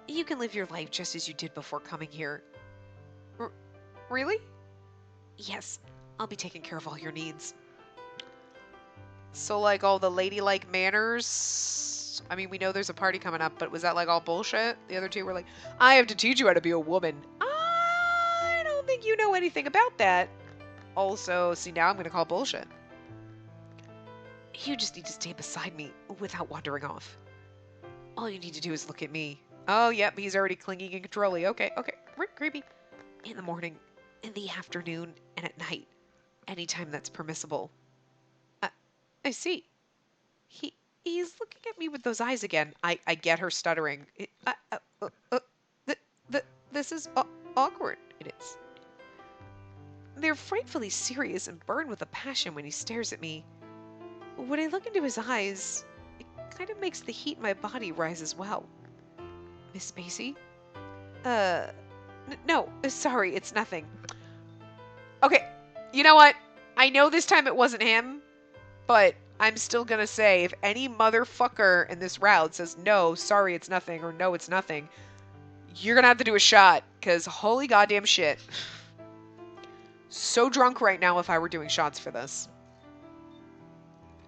You can live your life just as you did before coming here. Really? Yes, I'll be taking care of all your needs. So, like, all the ladylike manners? I mean, we know there's a party coming up, but was that, like, all bullshit? The other two were like, I have to teach you how to be a woman. I don't think you know anything about that. Also, see, now I'm going to call bullshit. You just need to stay beside me without wandering off. All you need to do is look at me. Oh, yep, he's already clinging and controlling. Okay, creepy. In the morning, in the afternoon, and at night. Anytime that's permissible. I see. He's looking at me with those eyes again. I get her stuttering. This is awkward. It is. They're frightfully serious and burn with a passion when he stares at me. When I look into his eyes, it kind of makes the heat in my body rise as well. Miss Spacey? No, sorry, it's nothing. Okay, you know what? I know this time it wasn't him, but I'm still gonna say, if any motherfucker in this route says, no, sorry, it's nothing, or no, it's nothing, you're gonna have to do a shot, because holy goddamn shit. So drunk right now if I were doing shots for this.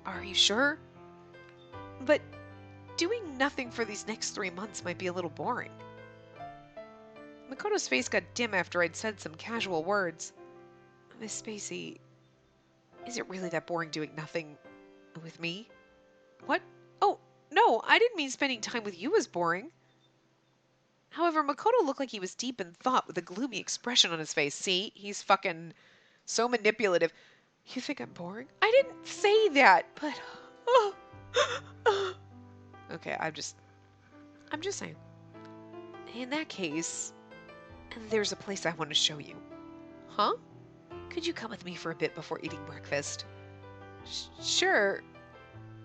Are you sure? But doing nothing for these next 3 months might be a little boring. Makoto's face got dim after I'd said some casual words. Miss Spacey, is it really that boring doing nothing with me? What? Oh, no, I didn't mean spending time with you was boring. However, Makoto looked like he was deep in thought with a gloomy expression on his face. See, he's fucking so manipulative. You think I'm boring? I didn't say that, but... Okay, I'm just saying. In that case, there's a place I want to show you. Huh? Could you come with me for a bit before eating breakfast? Sure.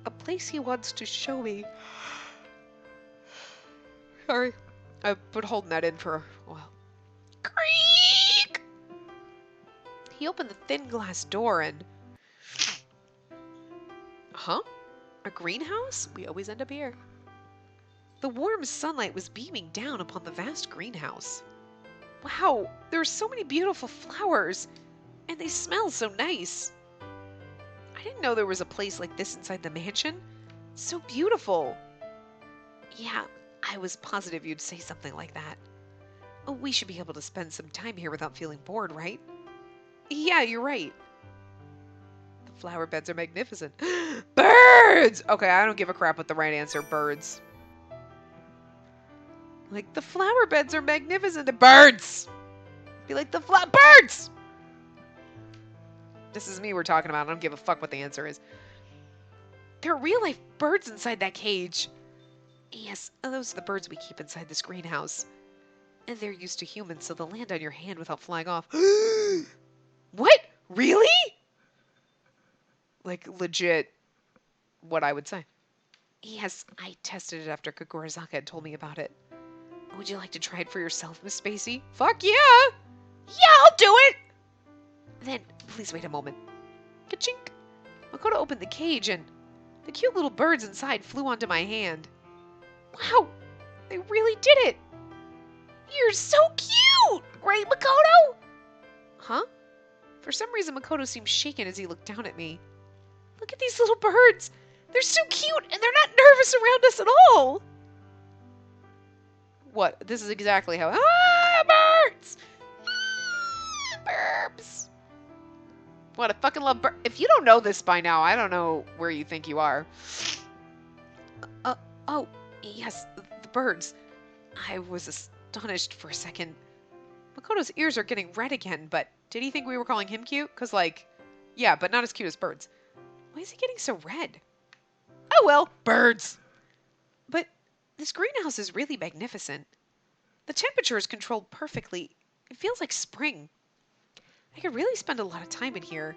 A place he wants to show me. Sorry. I've been holding that in for a while. Creak! He opened the thin glass door and... Huh? A greenhouse? We always end up here. The warm sunlight was beaming down upon the vast greenhouse. Wow, there are so many beautiful flowers, and they smell so nice. I didn't know there was a place like this inside the mansion. So beautiful. Yeah, I was positive you'd say something like that. Oh, we should be able to spend some time here without feeling bored, right? Yeah, you're right. The flower beds are magnificent. Birds! Okay, I don't give a crap what the right answer. Birds. Like, the flower beds are magnificent. The birds! Be like, birds! This is me we're talking about. I don't give a fuck what the answer is. There are real-life birds inside that cage. Yes, those are the birds we keep inside this greenhouse. And they're used to humans, so they'll land on your hand without flying off. What? Really? Like, legit, what I would say. Yes, I tested it after Kagurazaka had told me about it. Would you like to try it for yourself, Miss Spacey? Fuck yeah! Yeah, I'll do it! Then, please wait a moment. Ka-chink! Makoto opened the cage and the cute little birds inside flew onto my hand. Wow! They really did it! You're so cute! Right, Makoto? Huh? For some reason, Makoto seemed shaken as he looked down at me. Look at these little birds! They're so cute, and they're not nervous around us at all! What? This is exactly how... Ah, birds! Ah, burbs! What, I fucking love birds. If you don't know this by now, I don't know where you think you are. Oh, yes, the birds. I was astonished for a second. Makoto's ears are getting red again, but did he think we were calling him cute? Because, like, yeah, but not as cute as birds. Why is he getting so red? Oh, well, birds. But this greenhouse is really magnificent. The temperature is controlled perfectly. It feels like spring. I could really spend a lot of time in here.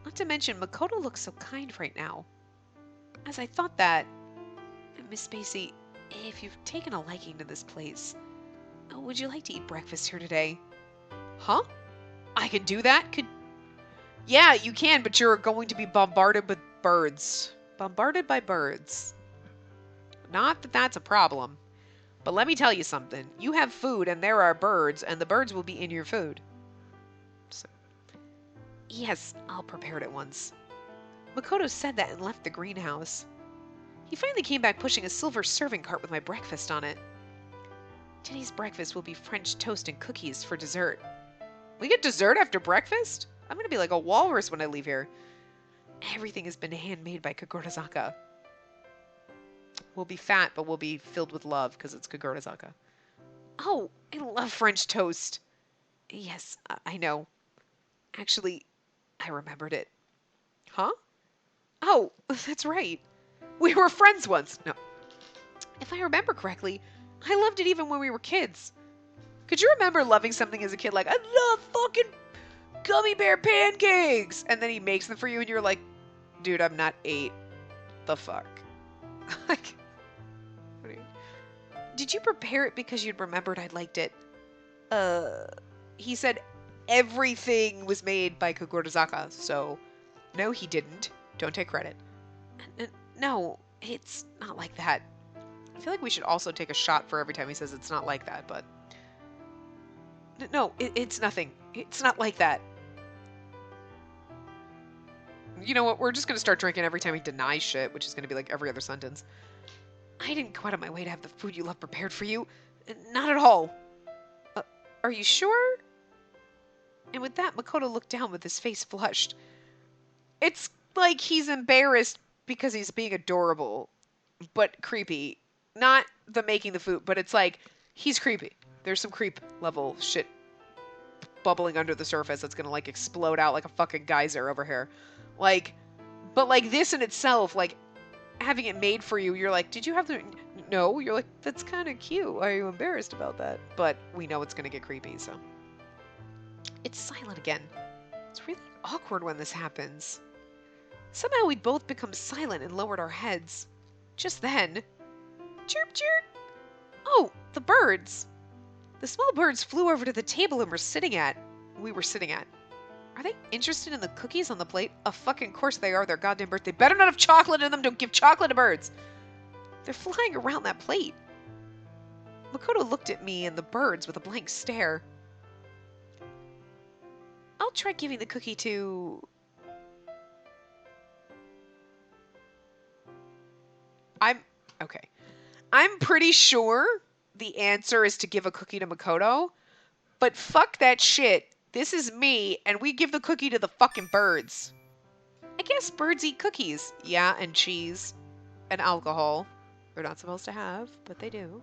Not to mention, Makoto looks so kind right now. As I thought that, Miss Spacey, if you've taken a liking to this place, would you like to eat breakfast here today? Huh? I can do that? Yeah, you can, but you're going to be bombarded with birds. Bombarded by birds. Not that that's a problem. But let me tell you something. You have food and there are birds, and the birds will be in your food. So, yes, I'll prepare it at once. Makoto said that and left the greenhouse. He finally came back pushing a silver serving cart with my breakfast on it. Today's breakfast will be French toast and cookies for dessert. We get dessert after breakfast? I'm going to be like a walrus when I leave here. Everything has been handmade by Kagurazaka. We'll be fat, but we'll be filled with love because it's Kagurazaka. Oh, I love French toast. Yes, I know. Actually, I remembered it. Huh? Oh, that's right. We were friends once. No. If I remember correctly, I loved it even when we were kids. Could you remember loving something as a kid like, I love fucking gummy bear pancakes? And then he makes them for you and you're like, dude, I'm not 8. The fuck? Like, did you prepare it because you'd remembered I liked it? He said everything was made by Kagurazaka, so no, he didn't. Don't take credit. No, it's not like that. I feel like we should also take a shot for every time he says it's not like that, but... No, it's nothing. It's not like that. You know what? We're just going to start drinking every time he denies shit, which is going to be like every other sentence. I didn't go out of my way to have the food you love prepared for you. Not at all. Are you sure? And with that, Makoto looked down with his face flushed. It's like he's embarrassed because he's being adorable, but creepy. Not the making the food, but it's like he's creepy. There's some creep level shit bubbling under the surface that's gonna like explode out like a fucking geyser over here. Like, but like this in itself, like having it made for you, you're like, did you have the. No, you're like, that's kind of cute. Are you embarrassed about that? But we know it's gonna get creepy, so. It's silent again. It's really awkward when this happens. Somehow we'd both become silent and lowered our heads. Just then. Chirp, chirp! Oh, the birds! The small birds flew over to the table we were sitting at. Are they interested in the cookies on the plate? Of fucking course they are. Their goddamn birthday. Better not have chocolate in them. Don't give chocolate to birds. They're flying around that plate. Makoto looked at me and the birds with a blank stare. I'll try giving the cookie to... Okay. I'm pretty sure the answer is to give a cookie to Makoto, but fuck that shit. This is me, and we give the cookie to the fucking birds. I guess birds eat cookies. Yeah, and cheese. And alcohol. They're not supposed to have, but they do.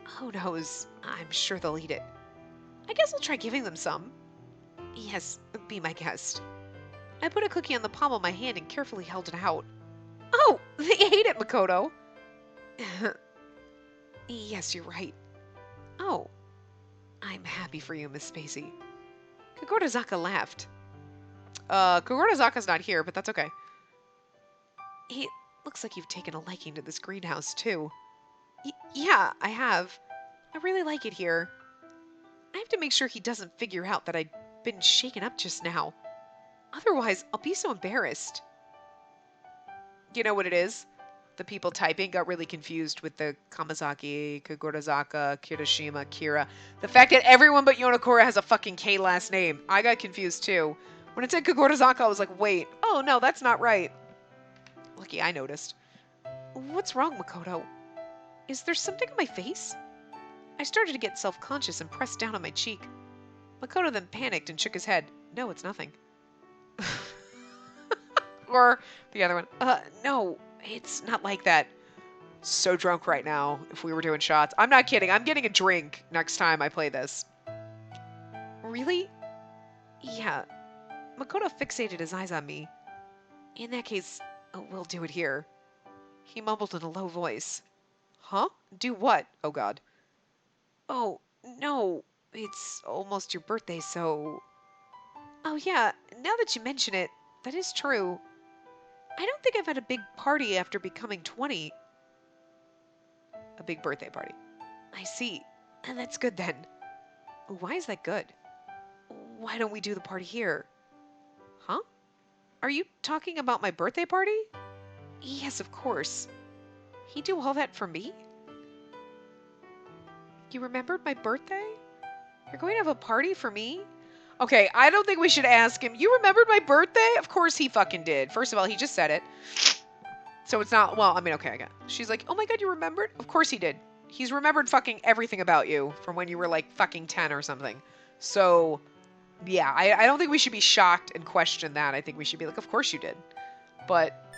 Who knows? I'm sure they'll eat it. I guess I'll try giving them some. Yes, be my guest. I put a cookie on the palm of my hand and carefully held it out. Oh, they ate it, Makoto. Yes, you're right. Oh, I'm happy for you, Miss Spacey. Kagorazaka laughed. Kagorazaka's not here, but that's okay. It looks like you've taken a liking to this greenhouse, too. Yeah, I have. I really like it here. I have to make sure he doesn't figure out that I've been shaken up just now. Otherwise, I'll be so embarrassed. You know what it is? The people typing got really confused with the Kamazaki, Kagorazaka, Kirishima, Kira. The fact that everyone but Yonokura has a fucking K last name. I got confused too. When it said Kagorazaka, I was like, wait. Oh, no, that's not right. Lucky I noticed. What's wrong, Makoto? Is there something on my face? I started to get self-conscious and pressed down on my cheek. Makoto then panicked and shook his head. No, it's nothing. Or the other one. No, it's not like that. So drunk right now if we were doing shots. I'm not kidding. I'm getting a drink next time I play this. Really? Yeah. Makoto fixated his eyes on me. In that case, we'll do it here. He mumbled in a low voice. Huh? Do what? Oh, God. Oh, no. It's almost your birthday, so... Oh, yeah. Now that you mention it, that is true. I don't think I've had a big party after becoming 20. A big birthday party. I see. And that's good then. Why is that good? Why don't we do the party here? Huh? Are you talking about my birthday party? Yes, of course. He do all that for me? You remembered my birthday? You're going to have a party for me? Okay, I don't think we should ask him. You remembered my birthday? Of course he fucking did. First of all, he just said it. So it's not, well, I mean, okay, I got it. She's like, oh my God, you remembered? Of course he did. He's remembered fucking everything about you from when you were like fucking 10 or something. So, yeah, I don't think we should be shocked and question that. I think we should be like, of course you did. But,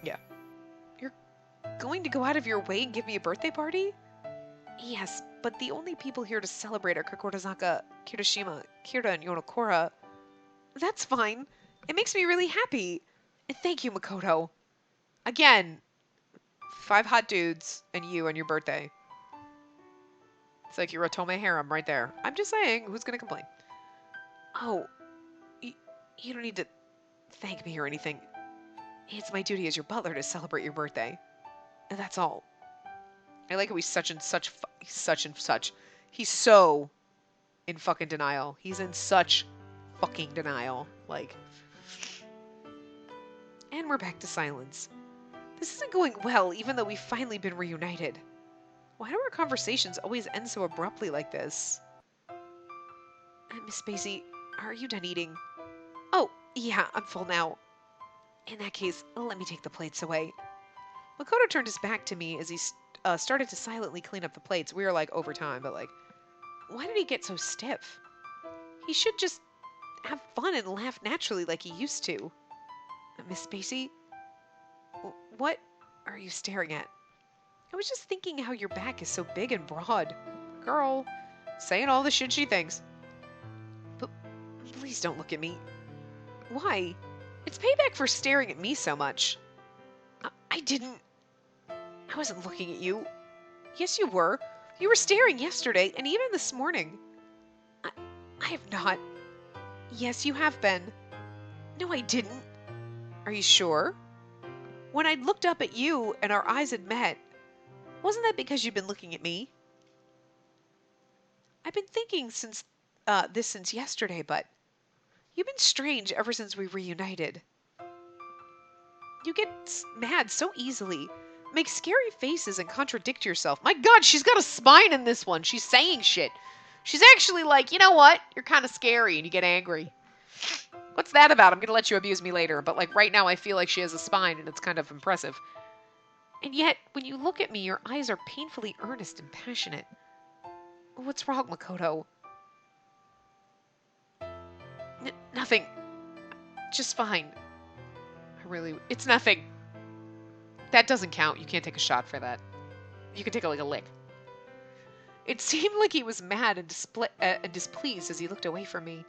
yeah. You're going to go out of your way and give me a birthday party? Yes, but the only people here to celebrate are Kagorazaka, Kirishima, Kira, and Yonokura. That's fine. It makes me really happy. And thank you, Makoto. Again, 5 hot dudes and you and your birthday. It's like your Otome harem right there. I'm just saying, who's going to complain? Oh, you don't need to thank me or anything. It's my duty as your butler to celebrate your birthday. And that's all. I like how he's such and such. He's so in fucking denial. He's in such fucking denial. Like. And we're back to silence. This isn't going well, even though we've finally been reunited. Why do our conversations always end so abruptly like this? Miss Spacey, are you done eating? Oh, yeah, I'm full now. In that case, let me take the plates away. Makoto turned his back to me as he started to silently clean up the plates. We were like over time, but like, why did he get so stiff? He should just have fun and laugh naturally like he used to. Miss Spacey, what are you staring at? I was just thinking how your back is so big and broad. Girl, saying all the shit she thinks. But please don't look at me. Why? It's payback for staring at me so much. I didn't. I wasn't looking at you. Yes, you were. You were staring yesterday and even this morning. I have not. Yes, you have been. No, I didn't. Are you sure? When I looked up at you and our eyes had met, wasn't that because you've been looking at me? I've been thinking since yesterday, but you've been strange ever since we reunited. You get mad so easily, make scary faces and contradict yourself. My God, she's got a spine in this one. She's saying shit. She's actually like, you know what? You're kind of scary, and you get angry. What's that about? I'm going to let you abuse me later, but like right now I feel like she has a spine, and it's kind of impressive. And yet, when you look at me, your eyes are painfully earnest and passionate. What's wrong, Makoto? Nothing. Just fine. It's nothing. That doesn't count. You can't take a shot for that. You can take like a lick. It seemed like he was mad and displeased as he looked away from me.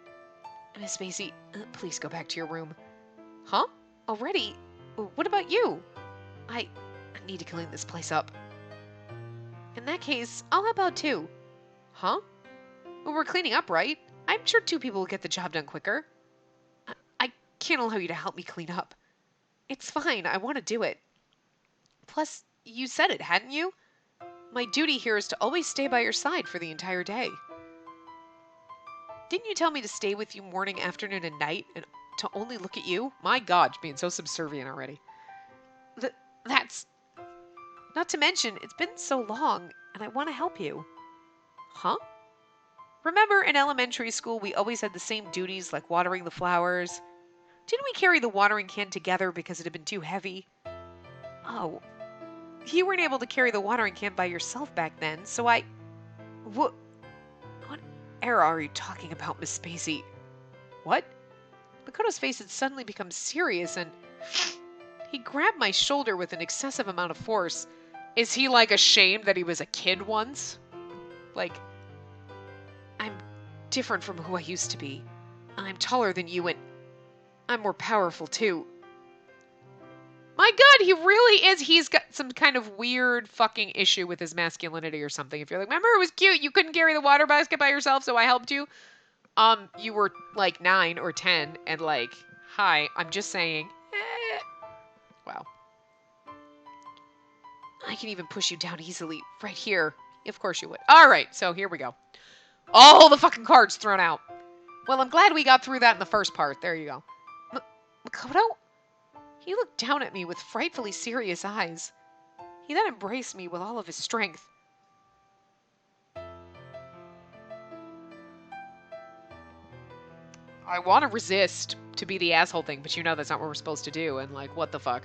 Miss Spacey, please go back to your room. Huh? Already? What about you? I need to clean this place up. In that case, I'll help out too. Huh? Well, we're cleaning up, right? I'm sure 2 people will get the job done quicker. I can't allow you to help me clean up. It's fine. I want to do it. Plus, you said it, hadn't you? My duty here is to always stay by your side for the entire day. Didn't you tell me to stay with you morning, afternoon, and night, and to only look at you? My God, being so subservient already. That's... Not to mention, it's been so long, and I want to help you. Huh? Remember in elementary school we always had the same duties like watering the flowers? Didn't we carry the watering can together because it had been too heavy? Oh. You weren't able to carry the watering can by yourself back then, so What era are you talking about, Miss Spacey? What? Makoto's face had suddenly become serious and he grabbed my shoulder with an excessive amount of force. Is he like ashamed that he was a kid once? Like, I'm different from who I used to be. I'm taller than you and I'm more powerful too. My God, he really is. He's got some kind of weird fucking issue with his masculinity or something. If you're like, remember it was cute. You couldn't carry the water basket by yourself, so I helped you. You were like 9 or 10 and like, hi, I'm just saying. Wow. I can even push you down easily right here. Of course you would. All right, so here we go. All the fucking cards thrown out. Well, I'm glad we got through that in the first part. There you go. Makoto? He looked down at me with frightfully serious eyes. He then embraced me with all of his strength. I want to resist to be the asshole thing, but you know that's not what we're supposed to do, and like, what the fuck?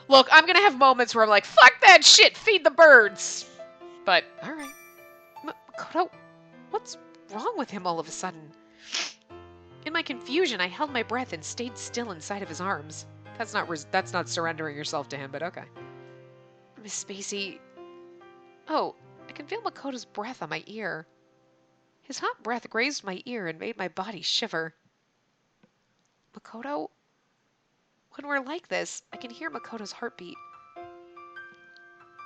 Look, I'm gonna have moments where I'm like, fuck that shit, feed the birds! But, alright. Makoto, what's wrong with him all of a sudden? In my confusion, I held my breath and stayed still inside of his arms. That's not surrendering yourself to him, but okay. Miss Spacey... Oh, I can feel Makoto's breath on my ear. His hot breath grazed my ear and made my body shiver. Makoto? When we're like this, I can hear Makoto's heartbeat.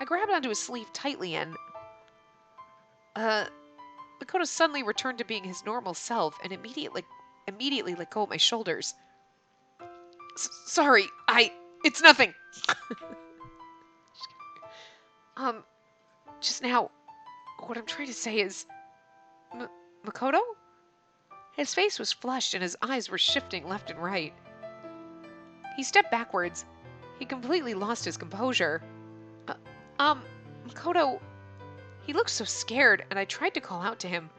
I grabbed onto his sleeve tightly and... Makoto suddenly returned to being his normal self and immediately let go of my shoulders. Sorry, it's nothing. Just now, what I'm trying to say is... Makoto? His face was flushed and his eyes were shifting left and right. He stepped backwards. He completely lost his composure. Makoto... He looked so scared, and I tried to call out to him.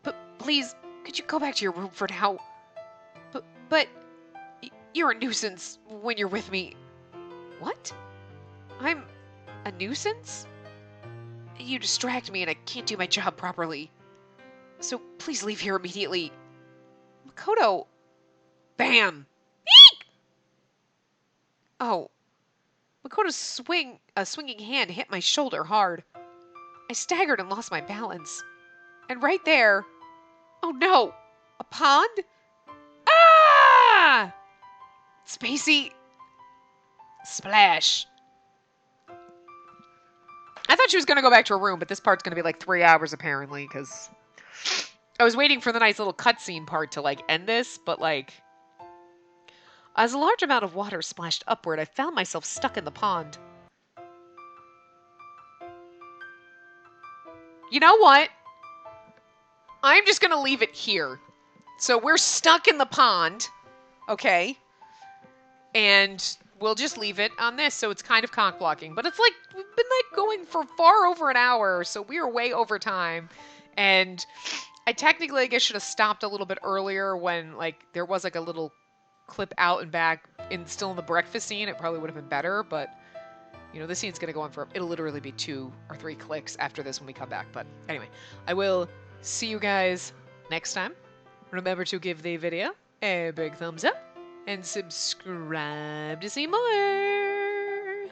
But please, could you go back to your room for now? But you're a nuisance when you're with me. What? I'm a nuisance? You distract me and I can't do my job properly. So please leave here immediately. Makoto. Bam! Oh. Makoto's swinging hand hit my shoulder hard. I staggered and lost my balance. And right there... Oh no! A pond? Ah! Spacey. Splash. I thought she was going to go back to her room, but this part's going to be like 3 hours apparently, because I was waiting for the nice little cutscene part to like end this, but like... As a large amount of water splashed upward, I found myself stuck in the pond. You know what? I'm just going to leave it here. So we're stuck in the pond, okay? And we'll just leave it on this, so it's kind of cock blocking. But it's like, we've been like going for far over an hour, so we are way over time. And I technically, I guess, should have stopped a little bit earlier when like there was like a little clip out and back in still in the breakfast scene. It probably would have been better, but you know, this scene's gonna go on for, it'll literally be 2 or 3 clicks after this when we come back. But anyway, I will see you guys next time. Remember to give the video a big thumbs up and subscribe to see more.